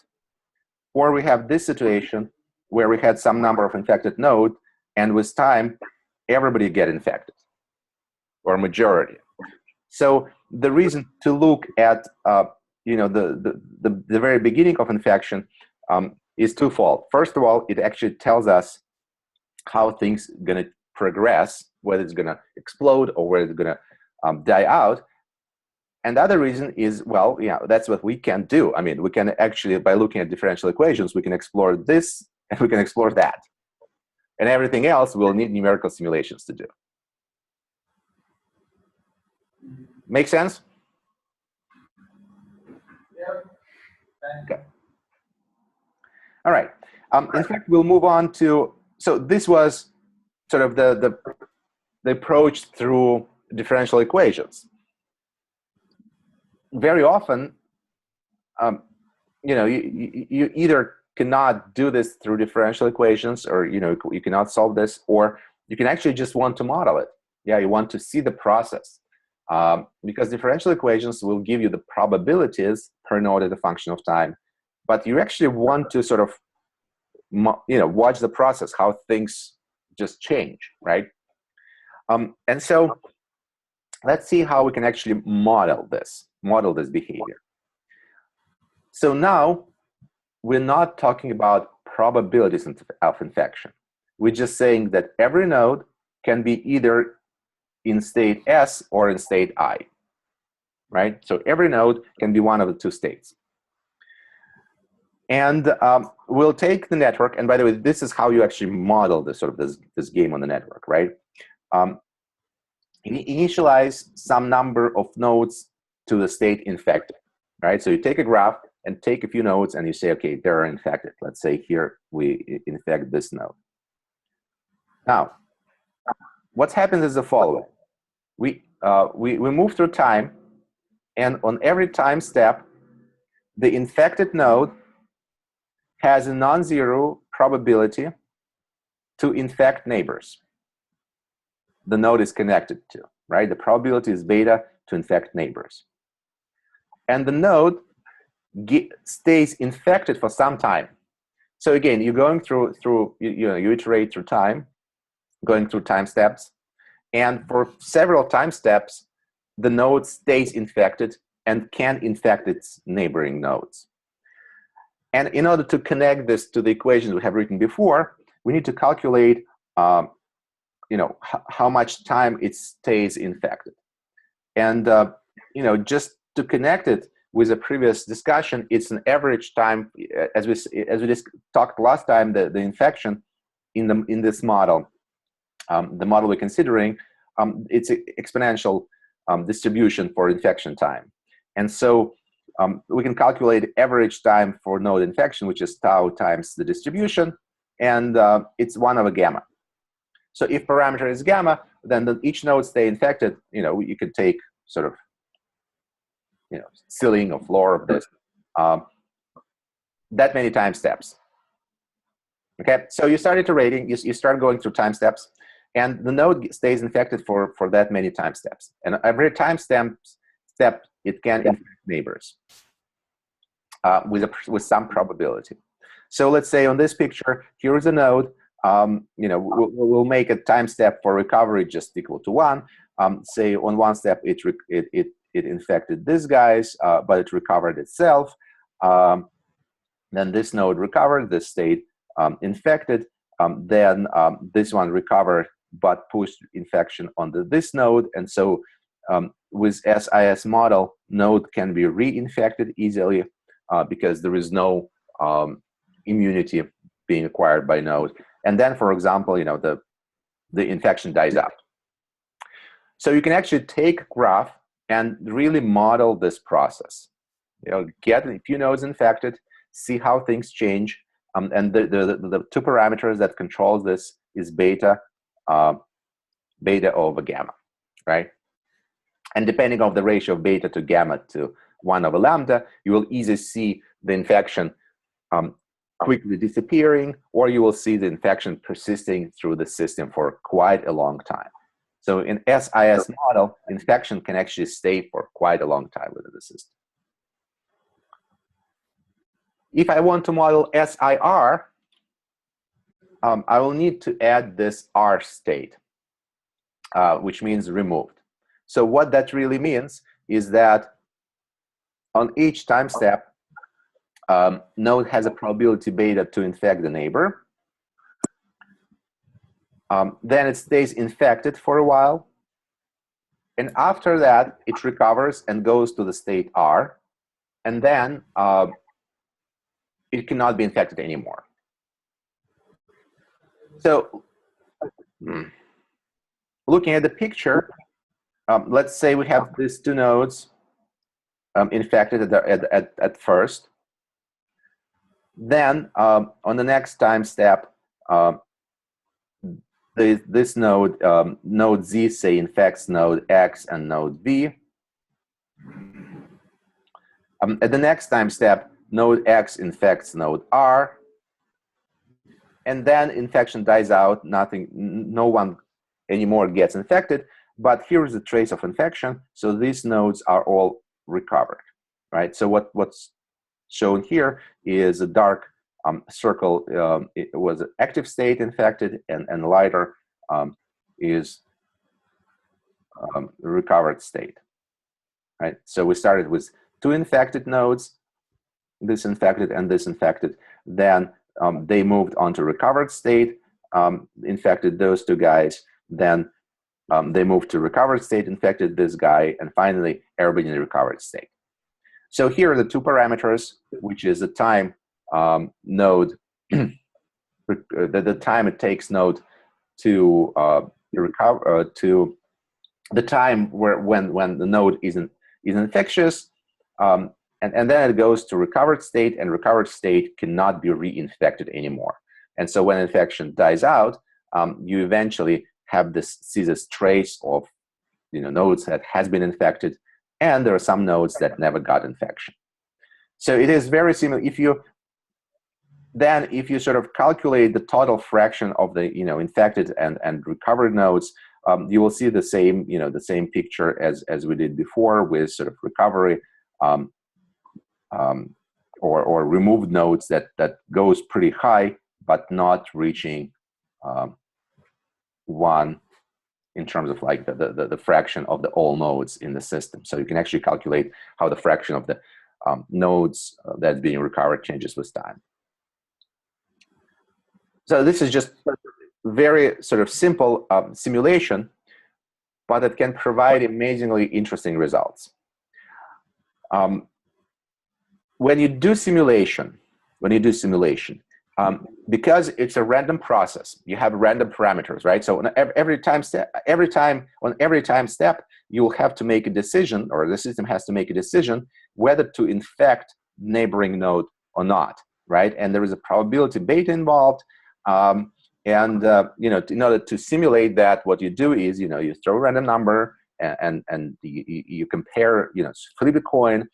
Or we have this situation where we had some number of infected nodes, and with time, everybody get infected, or majority. So the reason to look at the very beginning of infection is twofold. First of all, it actually tells us how things are going to progress, whether it's going to explode or whether it's going to die out. And the other reason is, well, that's what we can do. I mean, we can actually, by looking at differential equations, we can explore this and we can explore that. And everything else we'll need numerical simulations to do. Make sense? Yep. Okay. All right. In fact, we'll move on to, so this was sort of the approach through differential equations. Very often, you either cannot do this through differential equations, or you cannot solve this, or you can actually just want to model it. Yeah, you want to see the process. Because differential equations will give you the probabilities per node as a function of time, but you actually want to sort of, watch the process, how things just change, right? And so let's see how we can actually model this behavior. So now we're not talking about probabilities of infection. We're just saying that every node can be either in state S or in state I, right? So every node can be one of the two states. And we'll take the network, and by the way, this is how you actually model this this game on the network, right? Initialize some number of nodes to the state infected, right? So you take a graph and take a few nodes and you say, okay, they're infected. Let's say here we infect this node. Now, what happens is the following. We move through time, and on every time step, the infected node has a non-zero probability to infect neighbors the node is connected to, right? The probability is beta to infect neighbors. And the node stays infected for some time. So again, you're going through you iterate through time, going through time steps, and for several time steps, the node stays infected and can infect its neighboring nodes. And in order to connect this to the equations we have written before, we need to calculate how much time it stays infected. And just to connect it with a previous discussion, it's an average time, as we just talked last time, the infection in this model, the model we're considering, it's an exponential distribution for infection time. And so we can calculate average time for node infection, which is tau times the distribution, and it's 1 over gamma. So if parameter is gamma, then each node stay infected. You could take sort of ceiling or floor of this that many time steps. Okay, so you start iterating, you start going through time steps, and the node stays infected for that many time steps. And every time step it can infect neighbors with some probability. So let's say on this picture, here is a node. We'll make a time step for recovery just equal to 1. Say on one step it infected these guys, but it recovered itself. Then this node recovered, this stayed infected. Then this one recovered but pushed infection onto this node. And so with SIS model, node can be reinfected easily because there is no immunity being acquired by node. And then, for example, the infection dies out. So you can actually take a graph and really model this process. Get a few nodes infected, see how things change, and the two parameters that controls this is beta over gamma, right? And depending on the ratio of beta to gamma to 1 over lambda, you will either see the infection quickly disappearing, or you will see the infection persisting through the system for quite a long time. So in SIS model, infection can actually stay for quite a long time within the system. If I want to model SIR, I will need to add this R state, which means removed. So what that really means is that on each time step, node has a probability beta to infect the neighbor. Then it stays infected for a while. And after that, it recovers and goes to the state R. And then it cannot be infected anymore. So looking at the picture, let's say we have these two nodes infected at first. Then on the next time step, this node, node Z, say, infects node X and node V. At the next time step, node X infects node R. And then infection dies out, no one anymore gets infected, but here is a trace of infection, so these nodes are all recovered, right? So what's shown here is a dark circle. It was an active state infected, and lighter is recovered state, right? So we started with two infected nodes, this infected and this infected. Then they moved on to recovered state, infected those two guys. Then they moved to recovered state, infected this guy, and finally everybody in the recovered state. So here are the two parameters, which is the time node, the time it takes node to recover, to the time when the node is infectious, and then it goes to recovered state, and recovered state cannot be reinfected anymore. And so when infection dies out, you eventually have see this trace of nodes that has been infected, and there are some nodes that never got infection. So it is very similar. If you sort of calculate the total fraction of the infected and recovered nodes, you will see the same the same picture as we did before, with sort of recovery or removed nodes that goes pretty high, but not reaching 1 in terms of like the fraction of the all nodes in the system. So you can actually calculate how the fraction of the nodes that's being recovered changes with time. So this is just very sort of simple simulation, but it can provide amazingly interesting results. When you do simulation, because it's a random process, you have random parameters, right? So on every time step, you'll have to make a decision, or the system has to make a decision whether to infect neighboring node or not, right? And there is a probability beta involved. In order to simulate that, what you do is, you throw a random number and you compare, flip a coin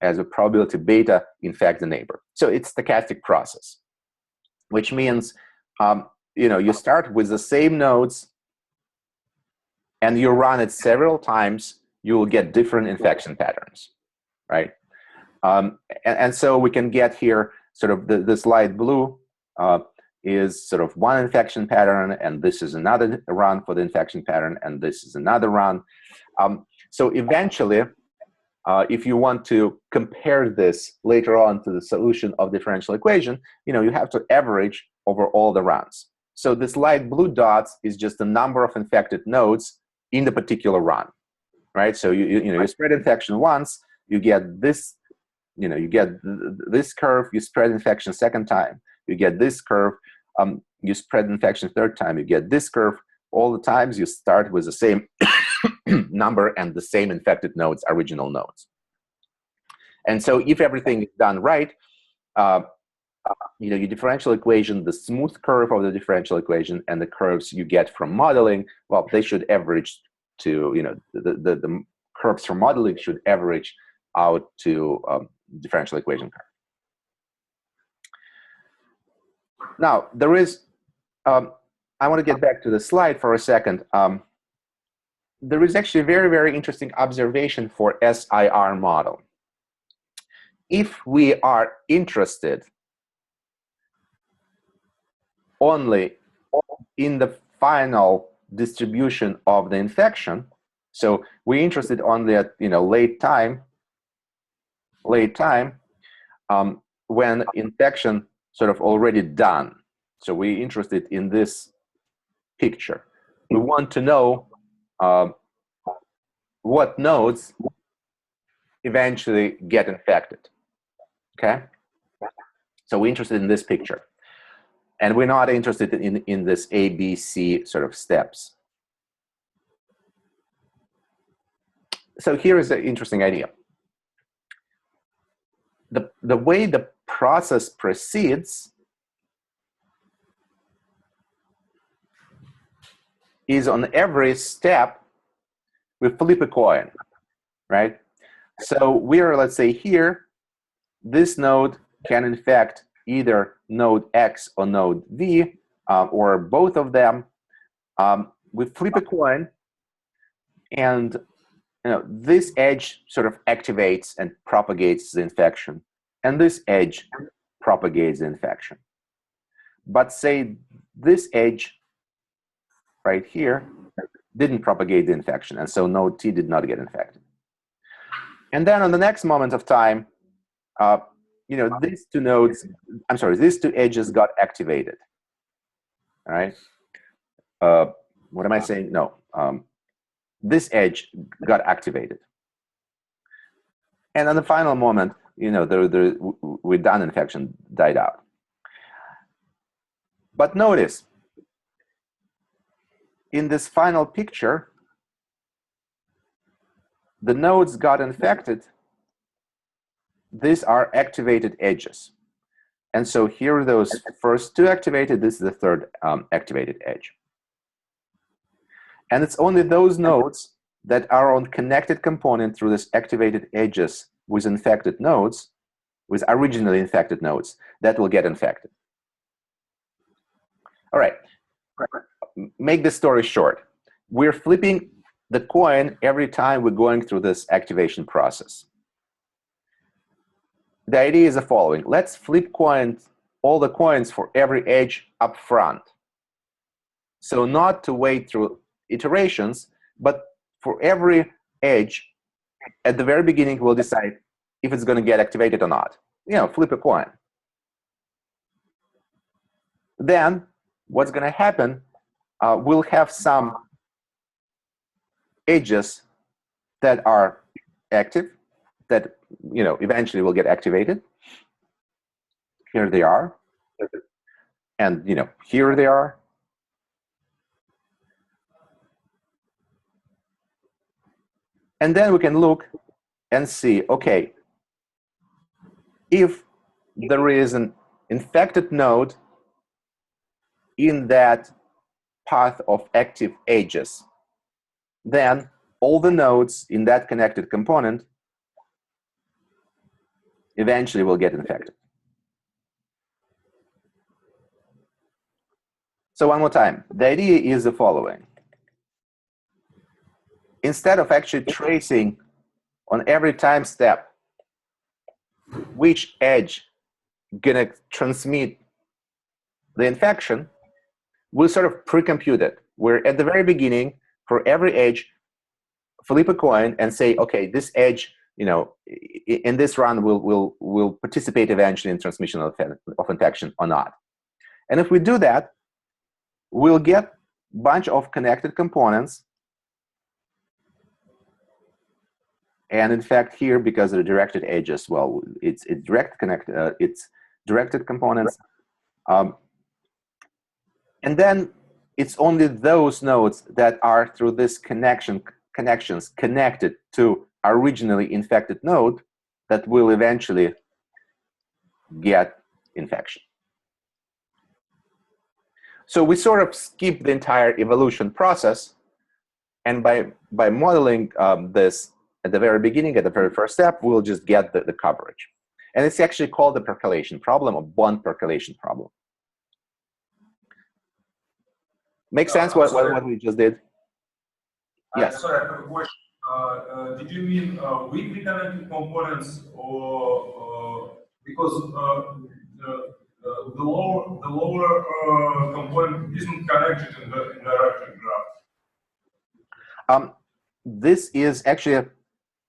as a probability beta infect the neighbor. So it's a stochastic process, which means, you start with the same nodes and you run it several times, you will get different infection patterns, right? And so we can get here sort of this light blue is sort of one infection pattern, and this is another run for the infection pattern, and this is another run. So eventually, if you want to compare this later on to the solution of differential equation, you have to average over all the runs. So this light blue dots is just the number of infected nodes in the particular run, right? So you spread infection once, you get this, you get this curve. You spread infection second time, you get this curve. You spread infection third time, you get this curve. All the times you start with the same number and the same infected nodes, original nodes. And so if everything is done right, your differential equation, the smooth curve of the differential equation and the curves you get from modeling, well, they should average to, the curves from modeling should average out to differential equation curve. Now, there is, I want to get back to the slide for a second. There is actually a very, very interesting observation for SIR model. If we are interested only in the final distribution of the infection, so we're interested only at late time, when infection sort of already done. So we're interested in this picture. We want to know what nodes eventually get infected. Okay? So we're interested in this picture. And we're not interested in this A, B, C sort of steps. So here is an interesting idea. The way the process proceeds is on every step we flip a coin, right? So we're, let's say here, this node can infect either node X or node V, or both of them. We flip a coin, and this edge sort of activates and propagates the infection, and this edge propagates the infection. But say this edge right here didn't propagate the infection, and so node T did not get infected. And then on the next moment of time, these two edges got activated. All right. What am I saying? No. This edge got activated. And on the final moment, we're done, infection died out. But notice, in this final picture, the nodes got infected. These are activated edges. And so here are those first two activated. This is the third activated edge. And it's only those nodes that are on connected component through this activated edges with infected nodes, with originally infected nodes, that will get infected. All right, make the story short. We're flipping the coin every time we're going through this activation process. the idea is the following. Let's flip all the coins for every edge up front. So not to wait through iterations, but for every edge, at the very beginning, we'll decide if it's going to get activated or not. Flip a coin. Then what's going to happen, we'll have some edges that are active, that eventually will get activated. Here they are. And here they are. And then we can look and see, okay, if there is an infected node in that path of active edges, then all the nodes in that connected component eventually will get infected. So one more time, the idea is the following. Instead of actually tracing on every time step which edge gonna transmit the infection, we'll sort of pre-compute it. Where at the very beginning, for every edge, flip a coin and say, okay, this edge, in this run will participate eventually in transmission of infection or not. And if we do that, we'll get a bunch of connected components. And in fact, here, because of the directed edges, well, it's directed components. And then it's only those nodes that are through this connections connected to originally infected node that will eventually get infection. So we sort of skip the entire evolution process, and by modeling this at the very beginning, at the very first step, we'll just get the coverage. And it's actually called the percolation problem, or bond percolation problem. Make sense what we just did? Yes. Sorry, I have a question. Did you mean weakly connected components, or because the lower component isn't connected in the directed graph? This is actually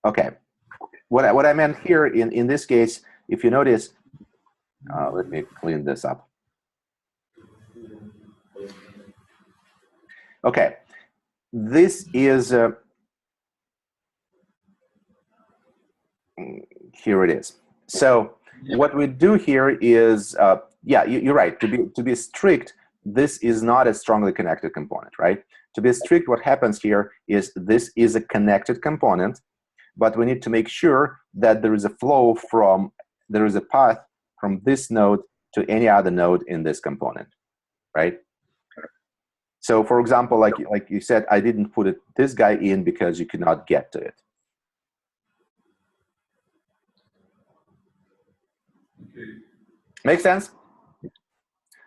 okay. What I meant here in this case, if you notice, let me clean this up. Okay, this is here it is. So what we do here is, yeah, you're right. To be strict, this is not a strongly connected component, right? To be strict, what happens here is this is a connected component, but we need to make sure that there is a flow there is a path from this node to any other node in this component, right? So, for example, like you said, I didn't put this guy in because you could not get to it. Okay. Make sense?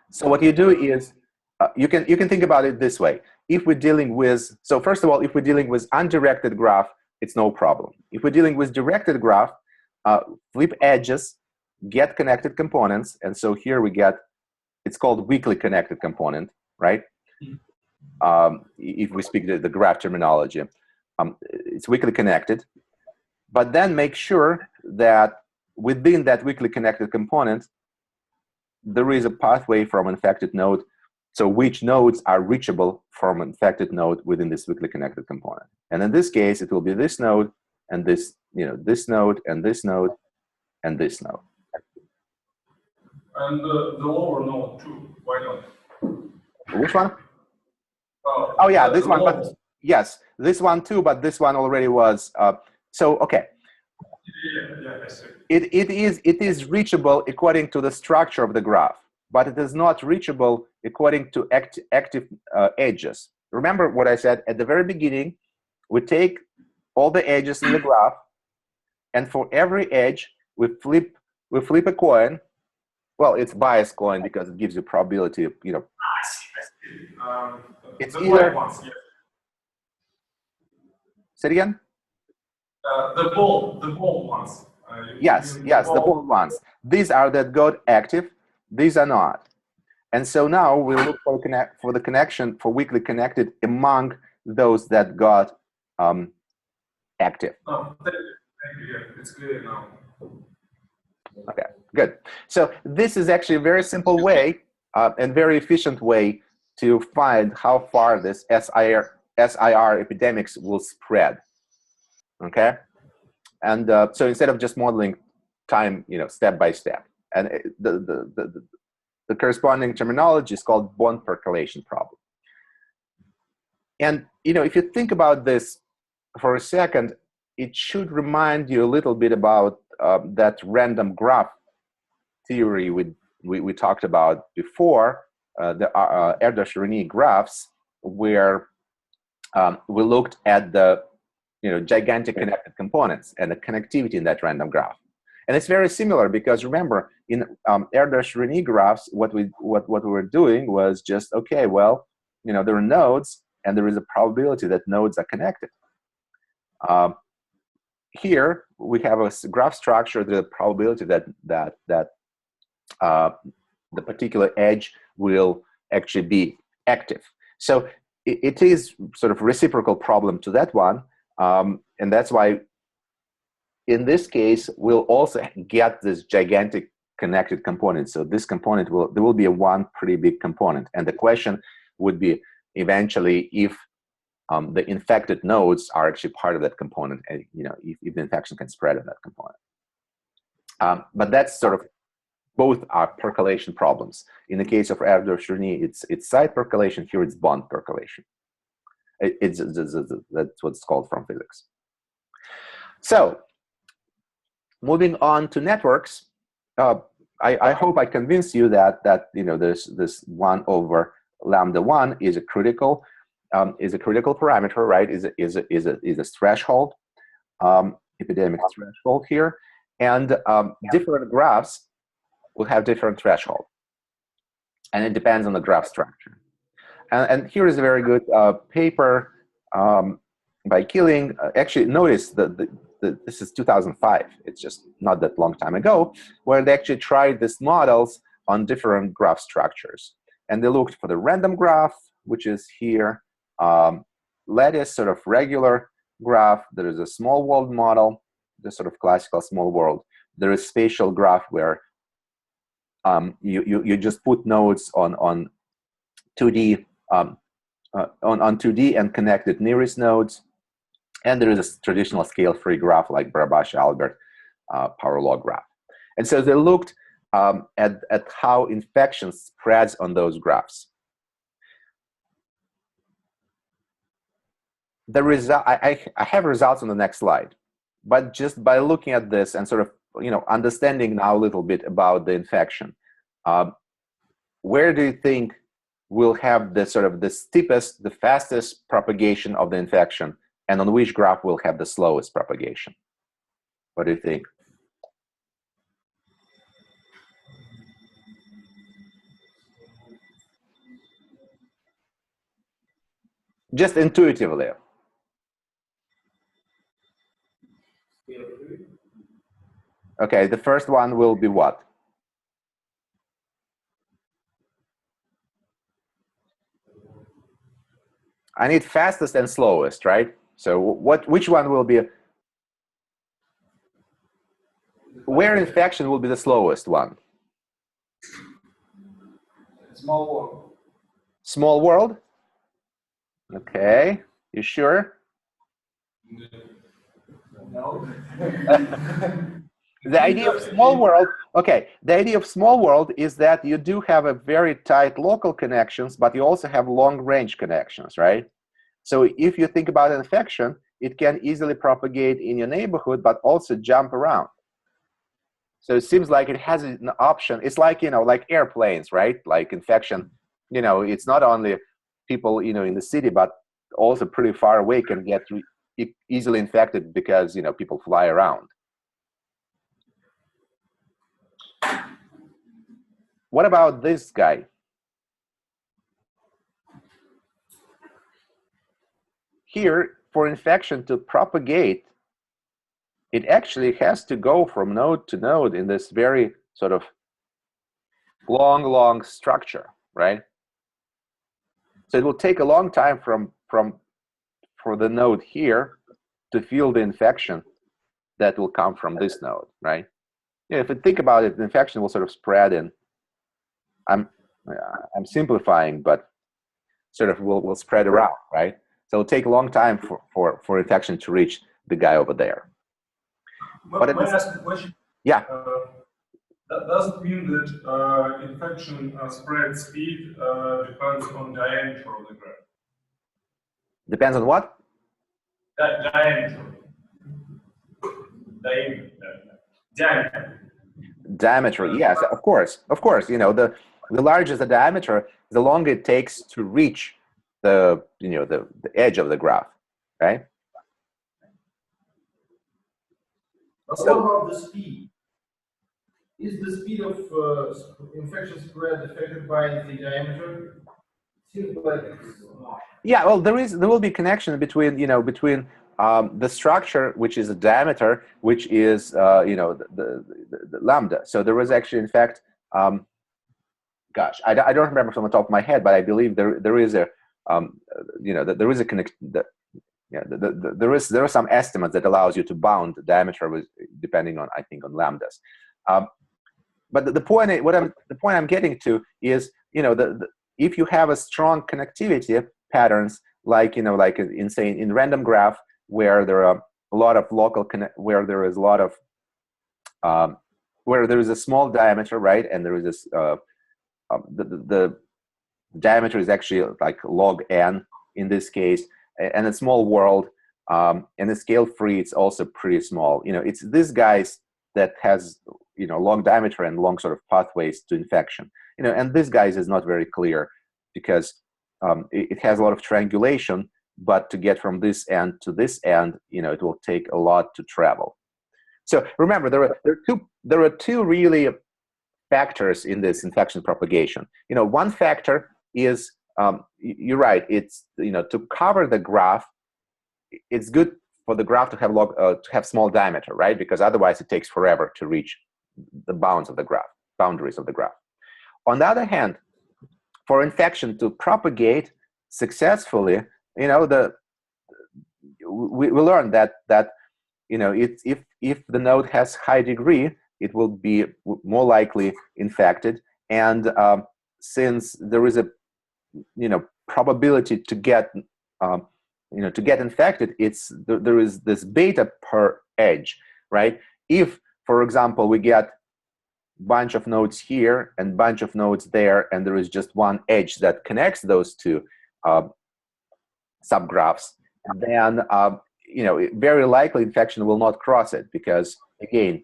So what you do is you can think about it this way. If we're dealing with, so first of all, if we're dealing with undirected graph, it's no problem. If we're dealing with directed graph, flip edges, get connected components, and so here we get, it's called weakly connected component, right? If we speak the graph terminology, it's weakly connected, but then make sure that within that weakly connected component, there is a pathway from infected node. So which nodes are reachable from infected node within this weakly connected component? And in this case, it will be this node and this, this node and this node and this node. And the lower node too. Why not? Which one? Oh yeah, this one. But yes, this one too. But this one already was. So okay. Yeah, I see. It is reachable according to the structure of the graph, but it is not reachable according to active edges. Remember what I said at the very beginning. We take all the edges in the graph, and for every edge, we flip a coin. Well, it's biased coin because it gives you probability of, I see. It's the either. black ones, yeah. Say it again. The bold ones. Yes, yes, the bold ones. These are that got active. These are not. And so now we look for the connection for weakly connected among those that got active. Oh, thank you. Yeah, it's clear now. Okay, good. So this is actually a very simple way and very efficient way to find how far this SIR epidemics will spread. Okay, and so instead of just modeling time, step by step, and the corresponding terminology is called bond percolation problem. And if you think about this for a second, it should remind you a little bit about that random graph theory we talked about before, the Erdős-Rényi graphs, where we looked at the gigantic connected components and the connectivity in that random graph. And it's very similar because remember, in Erdős-Rényi graphs, what we were doing was just, okay, well, there are nodes and there is a probability that nodes are connected. Here we have a graph structure, the probability that the particular edge will actually be active. So it is sort of reciprocal problem to that one, and that's why in this case we'll also get this gigantic connected component. So this component there will be a one pretty big component, and the question would be eventually if the infected nodes are actually part of that component, and if the infection can spread in that component. But that's sort of both are percolation problems. In the case of Erdős-Rényi, it's side percolation. Here it's bond percolation. That's what it's called from physics. So moving on to networks, I hope I convinced you that this 1 over lambda 1 is a critical parameter, right? Is a threshold, epidemic threshold here, and different graphs will have different threshold, and it depends on the graph structure. And here is a very good paper by Killing. Actually, notice that this is 2005. It's just not that long time ago, where they actually tried these models on different graph structures, and they looked for the random graph, which is here, lattice sort of regular graph. There is a small world model, the sort of classical small world. There is spatial graph where you just put nodes on 2D on 2D and connect it nearest nodes, and there is a traditional scale-free graph like Barabás-Albert power law graph. And so they looked at how infection spreads on those graphs. The result, I have results on the next slide, but just by looking at this and sort of understanding now a little bit about the infection, where do you think we'll have the steepest, the fastest propagation of the infection, and on which graph we'll have the slowest propagation? What do you think? Just intuitively. Okay, the first one will be what? I need fastest and slowest, right? So which one will be, where infection will be the slowest one? Small world. Small world? Okay, you sure? No. The idea of small world, okay, the idea of small world is that you do have a very tight local connections, but you also have long range connections, right? So if you think about infection, it can easily propagate in your neighborhood, but also jump around. So it seems like it has an option. It's like, like airplanes, right? Like infection, it's not only people, in the city, but also pretty far away can get easily infected because, people fly around. What about this guy? Here, for infection to propagate, it actually has to go from node to node in this very sort of long structure, right? So it will take a long time for the node here to feel the infection that will come from this node, right? Yeah, if you think about it, the infection will sort of spread in. I'm simplifying, but sort of will spread around, right? So it'll take a long time for infection to reach the guy over there. May I ask a question? Yeah. Does it mean that infection spread speed depends on diameter of the graph? Depends on what? Diameter. Diameter, yes, of course. Of course, you know, the larger the diameter, the longer it takes to reach the edge of the graph, right? But what about the speed? Is the speed of infection spread affected by the diameter? Seems like it's not. Yeah, well, there will be connection between the structure, which is a diameter, which is the lambda. So there was actually, in fact, gosh, I don't remember from the top of my head, but I believe there is a there is a connect. There are some estimates that allows you to bound the diameter with, depending on, I think, on lambdas. But the point I'm getting to is, if you have a strong connectivity patterns, like in random graph, where there are a lot of where there is a lot of where there is a small diameter, right, and there is this the diameter is actually like log n in this case, and a small world, and the scale free, it's also pretty small. It's these guys that has long diameter and long sort of pathways to infection. And this guys is not very clear, because it has a lot of triangulation, but to get from this end to this end, it will take a lot to travel. So remember, there are two really factors in this infection propagation. One factor is, you're right, it's to cover the graph. It's good for the graph to have small diameter, right? Because otherwise it takes forever to reach the boundaries of the graph. On the other hand, for infection to propagate successfully, we learned that if the node has high degree, it will be more likely infected, and since there is a probability to get infected, there is this beta per edge, right? If, for example, we get bunch of nodes here and bunch of nodes there, and there is just one edge that connects those two subgraphs, then very likely infection will not cross it, because again,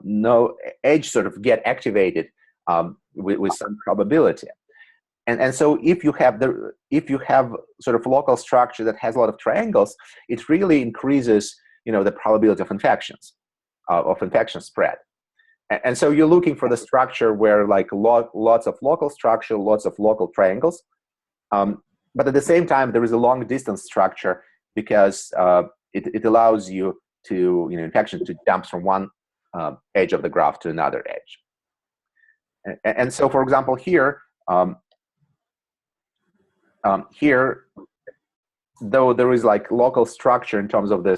no edge sort of get activated with some probability. And so if you have sort of local structure that has a lot of triangles, it really increases the probability of infection spread. And so you're looking for the structure where like lots of local structure, lots of local triangles, but at the same time there is a long distance structure, because it allows you to infection to jump from one edge of the graph to another edge. And so, for example, here. Here, though there is like local structure in terms of the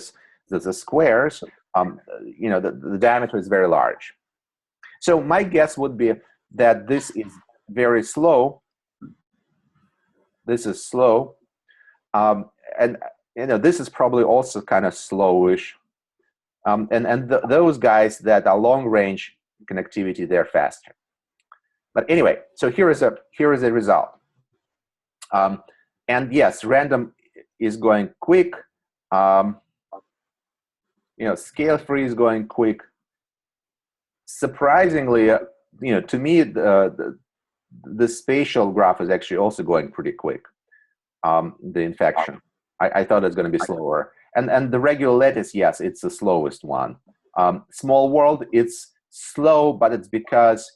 squares, the diameter is very large. So my guess would be that this is very slow. This is slow, and this is probably also kind of slowish. Those guys that are long range connectivity, they're faster. But anyway, so here is a result. And yes, random is going quick. Scale free is going quick. Surprisingly, to me, the spatial graph is actually also going pretty quick. The infection, I thought it was going to be slower. And the regular lattice, yes, it's the slowest one. Small world, it's slow, but it's because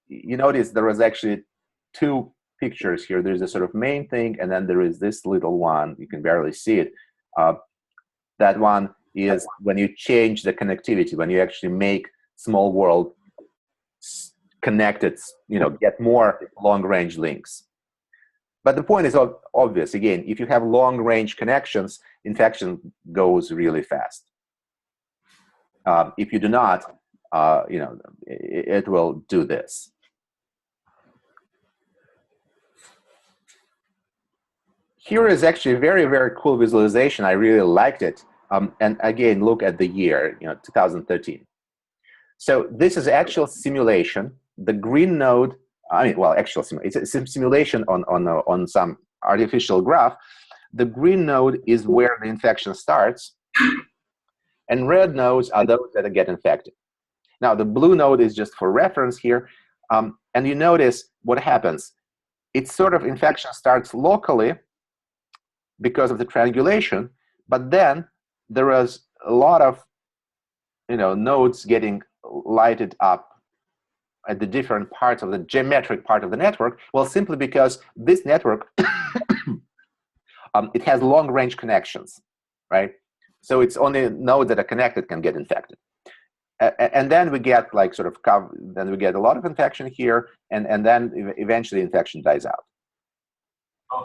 you notice there was actually two pictures here. There's a sort of main thing, and then there is this little one. You can barely see it. That one is when you change the connectivity, when you actually make small world connected, get more long-range links. But the point is obvious. Again, if you have long-range connections, infection goes really fast. If you do not, it will do this. Here is actually a very, very cool visualization. I really liked it. And again, look at the year, 2013. So this is actual simulation. The green node, it's a simulation on some artificial graph. The green node is where the infection starts, and red nodes are those that get infected. Now, the blue node is just for reference here, and you notice what happens. It's sort of infection starts locally because of the triangulation, but then there is a lot of nodes getting lighted up at the different parts of the geometric part of the network. Well, simply because this network it has long-range connections, right? So it's only nodes that are connected can get infected, and then we get then we get a lot of infection here, and then eventually infection dies out.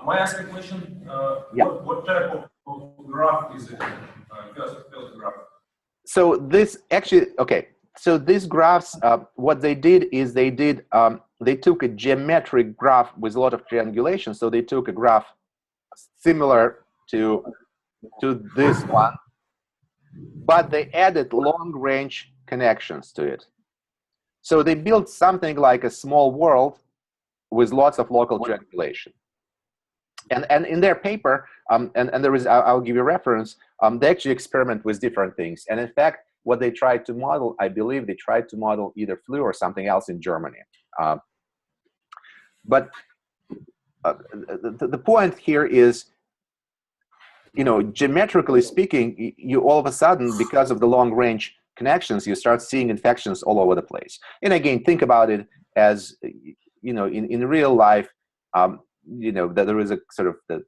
May I ask a question? Yeah. What type of graph is it? First graph. So this actually, okay. So these graphs, what they did is they took a geometric graph with a lot of triangulation. So they took a graph similar to this one, but they added long-range connections to it. So they built something like a small world with lots of local triangulation. And in their paper, and there is, I'll give you a reference, they actually experiment with different things. And in fact, what they tried to model, I believe they tried to model either flu or something else in Germany. But the point here is, geometrically speaking, you all of a sudden, because of the long-range connections, you start seeing infections all over the place. And again, think about it as, in real life, that there is a sort of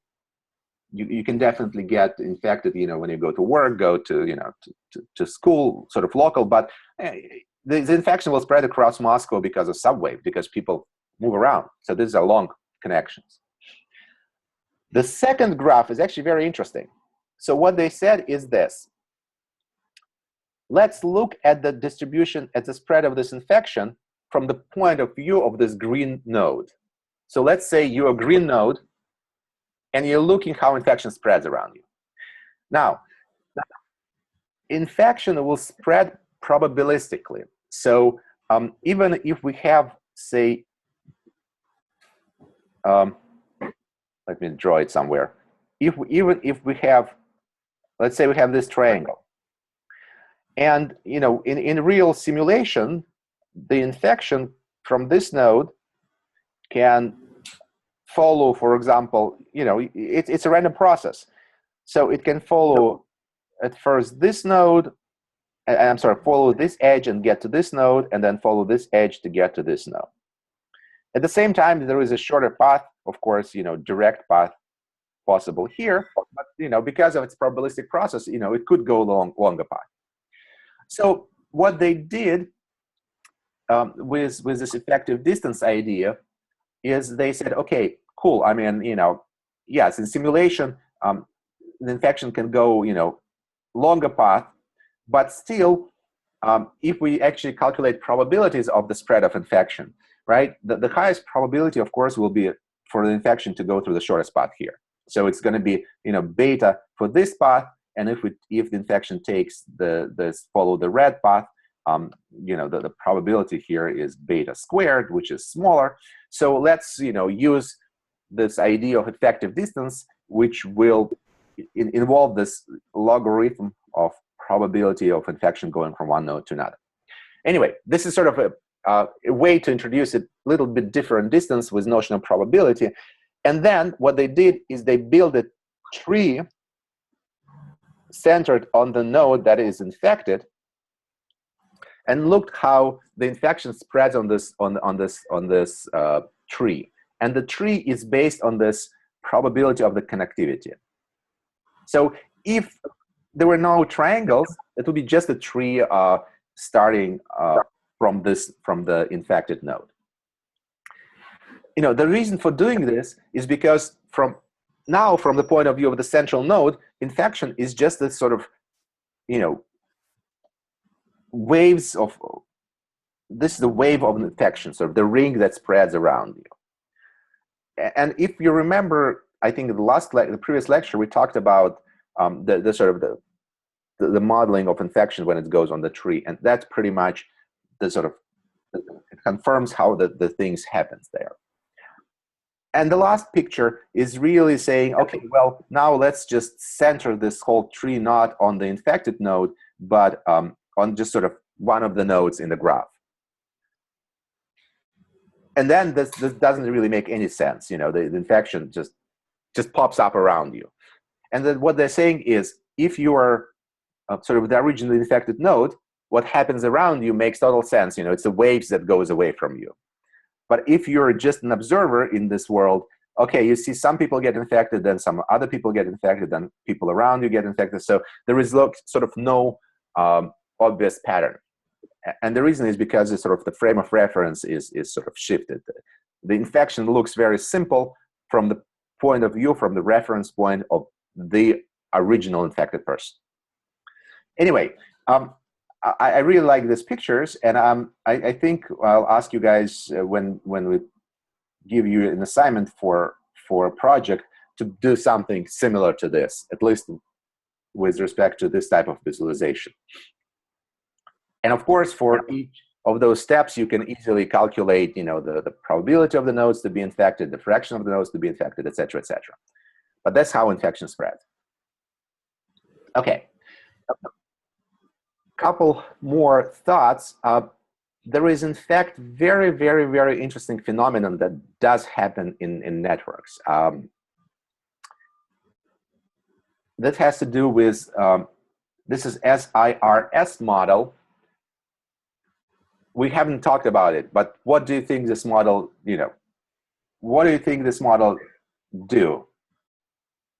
you can definitely get infected, when you go to work, go to, to school, sort of local, but the infection will spread across Moscow because of subway, because people move around. So these are long connections. The second graph is actually very interesting. So what they said is this. Let's look at the distribution, at the spread of this infection from the point of view of this green node. So let's say you're a green node, and you're looking how infection spreads around you. Now, infection will spread probabilistically. So even if we have, say, let me draw it somewhere. Even if we have, let's say we have this triangle, and in real simulation, the infection from this node can follow, for example, it's a random process. So it can follow at first this node, follow this edge and get to this node, and then follow this edge to get to this node. At the same time, there is a shorter path, of course, direct path possible here, but because of its probabilistic process, it could go longer path. So what they did with this effective distance idea is they said, okay, cool. I mean, yes, in simulation, the infection can go, longer path, but still, if we actually calculate probabilities of the spread of infection, right, the highest probability, of course, will be for the infection to go through the shortest path here. So it's going to be, beta for this path, and if the infection takes follow the red path, the probability here is beta squared, which is smaller. So let's, use this idea of effective distance, which will involve this logarithm of probability of infection going from one node to another. Anyway, this is sort of a way to introduce a little bit different distance with notion of probability. And then what they did is they built a tree centered on the node that is infected, and looked how the infection spreads on this tree. And the tree is based on this probability of the connectivity. So if there were no triangles, it would be just a tree starting from the infected node. The reason for doing this is because from the point of view of the central node, infection is just this sort of, waves of, this is the wave of infection, sort of the ring that spreads around you. And if you remember, I think in the previous lecture, we talked about the sort of the modeling of infection when it goes on the tree, and that's pretty much the sort of, it confirms how the things happens there. And the last picture is really saying, okay, well, now let's just center this whole tree not on the infected node, but on just sort of one of the nodes in the graph. And then this doesn't really make any sense. The infection just pops up around you. And then what they're saying is, if you are sort of the originally infected node, what happens around you makes total sense. It's the waves that goes away from you. But if you're just an observer in this world, okay, you see some people get infected, then some other people get infected, then people around you get infected. So there is sort of no obvious pattern. And the reason is because it's sort of the frame of reference is sort of shifted. The infection looks very simple from the point of view, from the reference point of the original infected person. Anyway, I really like these pictures, and I think I'll ask you guys when we give you an assignment for a project to do something similar to this, at least with respect to this type of visualization. And of course, for each of those steps, you can easily calculate, the probability of the nodes to be infected, the fraction of the nodes to be infected, et cetera, et cetera. But that's how infection spreads. Okay. Couple more thoughts. There is, in fact, very, very, very interesting phenomenon that does happen in networks. That has to do with, this is SIRS model. We haven't talked about it, but what do you think this model, what do you think this model do?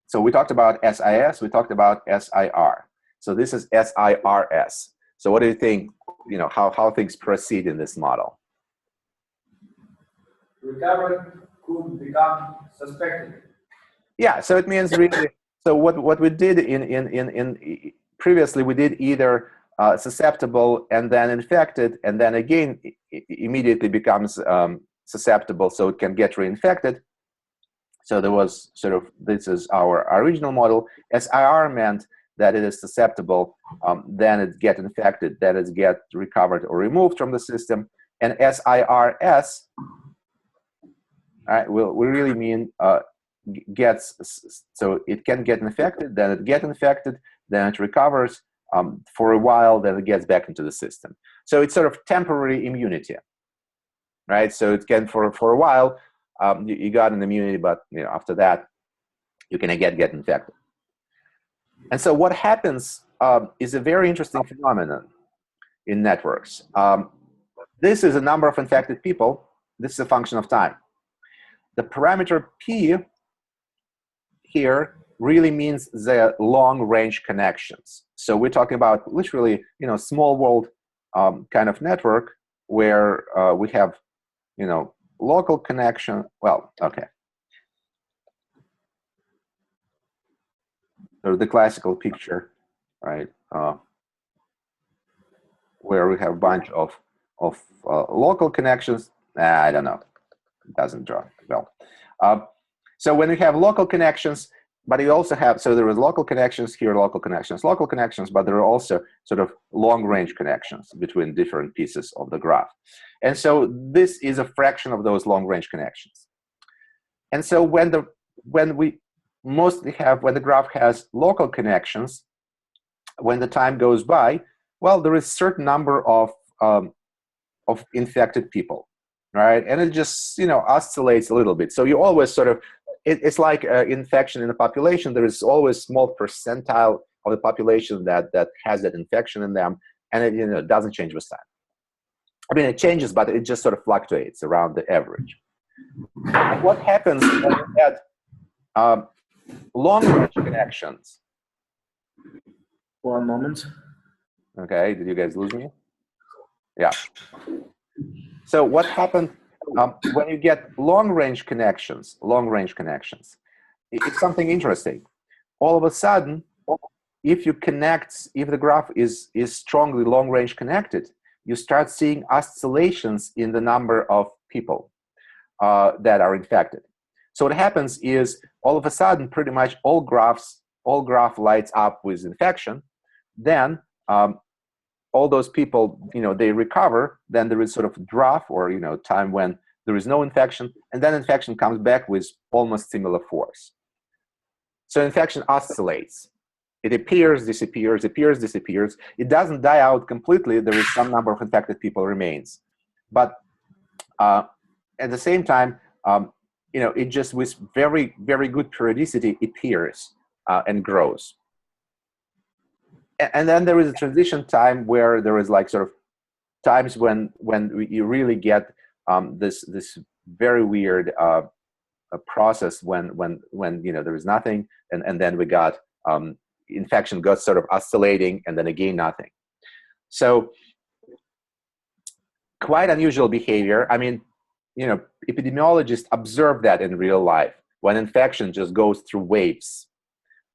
So we talked about SIS, we talked about SIR. So this is SIRS. So what do you think, how things proceed in this model? Recovered could become suspected. Yeah, so it means really, so what we did in previously, we did either susceptible and then infected, and then again, immediately becomes susceptible, so it can get reinfected. So there was sort of, this is our original model. SIR meant that it is susceptible, then it gets infected, then it gets recovered or removed from the system. And SIRS, we really mean so it can get infected, then it gets infected, then it recovers for a while, then it gets back into the system. So it's sort of temporary immunity, right? So it can, for a while, you got an immunity, but after that, you can again get infected. And so what happens is a very interesting phenomenon in networks. This is a number of infected people. This is a function of time. The parameter P here really means the long-range connections. So we're talking about literally, small world kind of network where we have, local connection. Well, okay. So the classical picture, right, where we have a bunch of local connections. I don't know, it doesn't draw well. So when we have local connections, but you also have, so there is local connections here, local connections, but there are also sort of long-range connections between different pieces of the graph. And so this is a fraction of those long-range connections. And so when the graph has local connections, when the time goes by, well, there is a certain number of infected people, right? And it just, oscillates a little bit. So you always sort of, it's like infection in the population. There is always a small percentile of the population that has that infection in them, and it doesn't change with time. I mean, it changes, but it just sort of fluctuates around the average. And what happens when you add long-range connections? One moment. Okay, did you guys lose me? Yeah. So what happened when you get long-range connections? It's something interesting. All of a sudden, if the graph is strongly long-range connected, you start seeing oscillations in the number of people that are infected. So what happens is, all of a sudden, pretty much all graph lights up with infection. Then all those people, they recover. Then there is sort of a drop, or time when there is no infection, and then infection comes back with almost similar force. So infection oscillates. It appears, disappears, appears, disappears. It doesn't die out completely. There is some number of infected people remains, but at the same time, it just with very, very good periodicity appears and grows. And then there is a transition time where there is like sort of times when you really get this very weird process when there is nothing, and then we got infection got sort of oscillating, and then again nothing. So quite unusual behavior. I mean, epidemiologists observe that in real life when infection just goes through waves.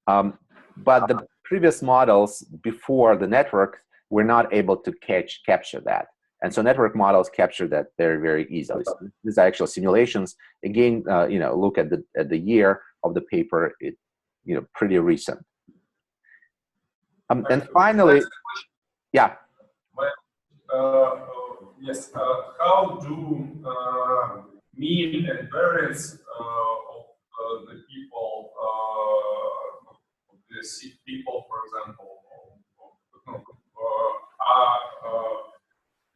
But the previous models before the network were not able to capture that. And so network models capture that very, very easily. So these are actual simulations. Again, look at the year of the paper. It, pretty recent. And finally, yeah. Yes. How do mean and variance of the people, the sick people, for example,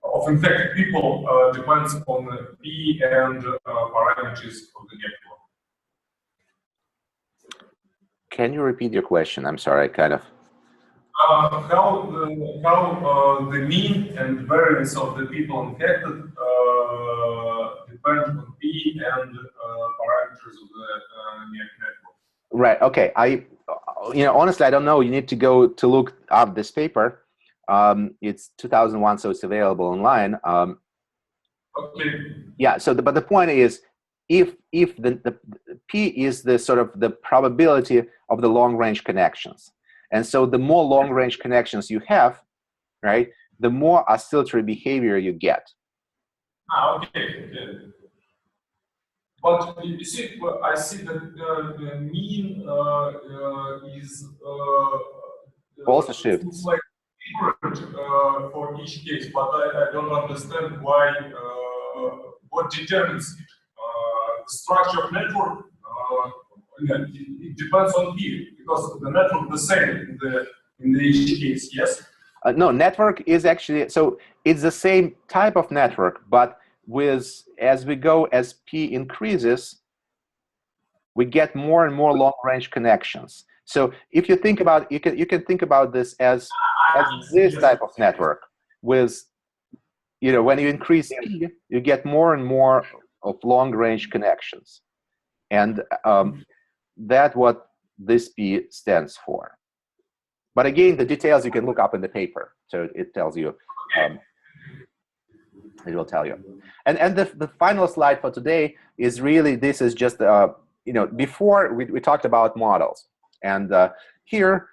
of infected people depends on the P and parameters of the network? Can you repeat your question? I'm sorry, I kind of. How the mean and variance of the people infected depend on P and parameters of the network? Right. Okay. Honestly, I don't know. You need to go to look up this paper. It's 2001, so it's available online. Okay. Yeah. So, but the point is, if the P is the sort of the probability of the long-range connections, and so the more long-range connections you have, right, the more oscillatory behavior you get. Okay. But you see, I see that the mean is also shifts. Like different for each case, but I don't understand why. What determines it? The structure of network. It depends on P, because the network the same in each case. Yes. No, network is actually, so it's the same type of network, but as P increases, we get more and more long-range connections. So if you think about, you can think about this as this type of network with, when you increase P, you get more and more of long-range connections, and that's what this P stands for. But again, the details you can look up in the paper, so it tells you. It will tell you. And the final slide for today is really, this is just before we talked about models, and here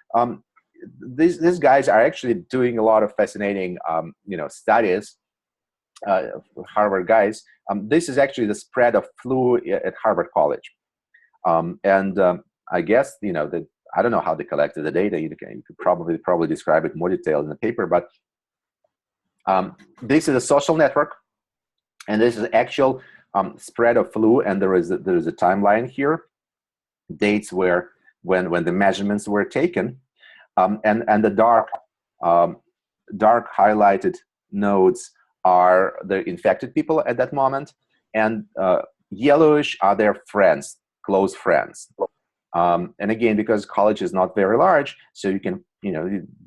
these guys are actually doing a lot of fascinating studies. Harvard guys. This is actually the spread of flu at Harvard College, and I guess I don't know how they collected the data. You could probably describe it more detailed in the paper, but this is a social network, and this is actual spread of flu, and there is a timeline here, dates when the measurements were taken, and the dark highlighted nodes are the infected people at that moment, and yellowish are their friends, close friends. And again, because college is not very large, so you can,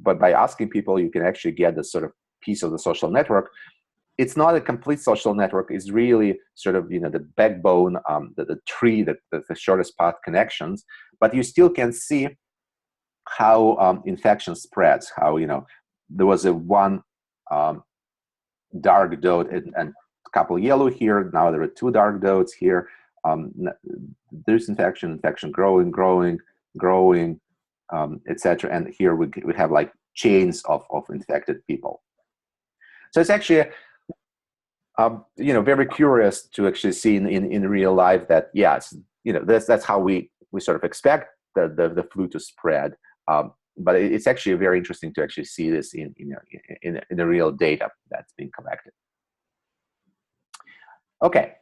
but by asking people, you can actually get this sort of piece of the social network. It's not a complete social network. It's really sort of, the backbone, the tree, the shortest path connections. But you still can see how infection spreads. How, you know, there was a one dark dot and a couple yellow here. Now there are two dark dots here. There's infection growing, etc. And here we have like chains of infected people. So it's actually, you know, very curious to actually see in real life that, yes, you know, that's how we sort of expect the flu to spread. But it's actually very interesting to actually see this in the real data that's being collected. Okay,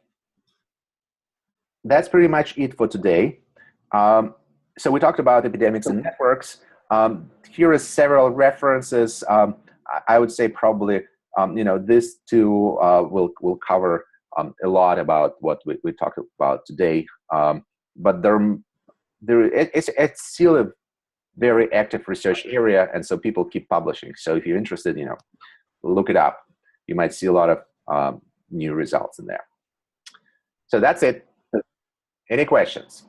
that's pretty much it for today. So we talked about epidemics and networks. Here are several references. I would say probably, you know, these two will cover a lot about what we talked about today. But it's still a very active research area, and so people keep publishing. So if you're interested, you know, look it up. You might see a lot of new results in there. So that's it. Any questions?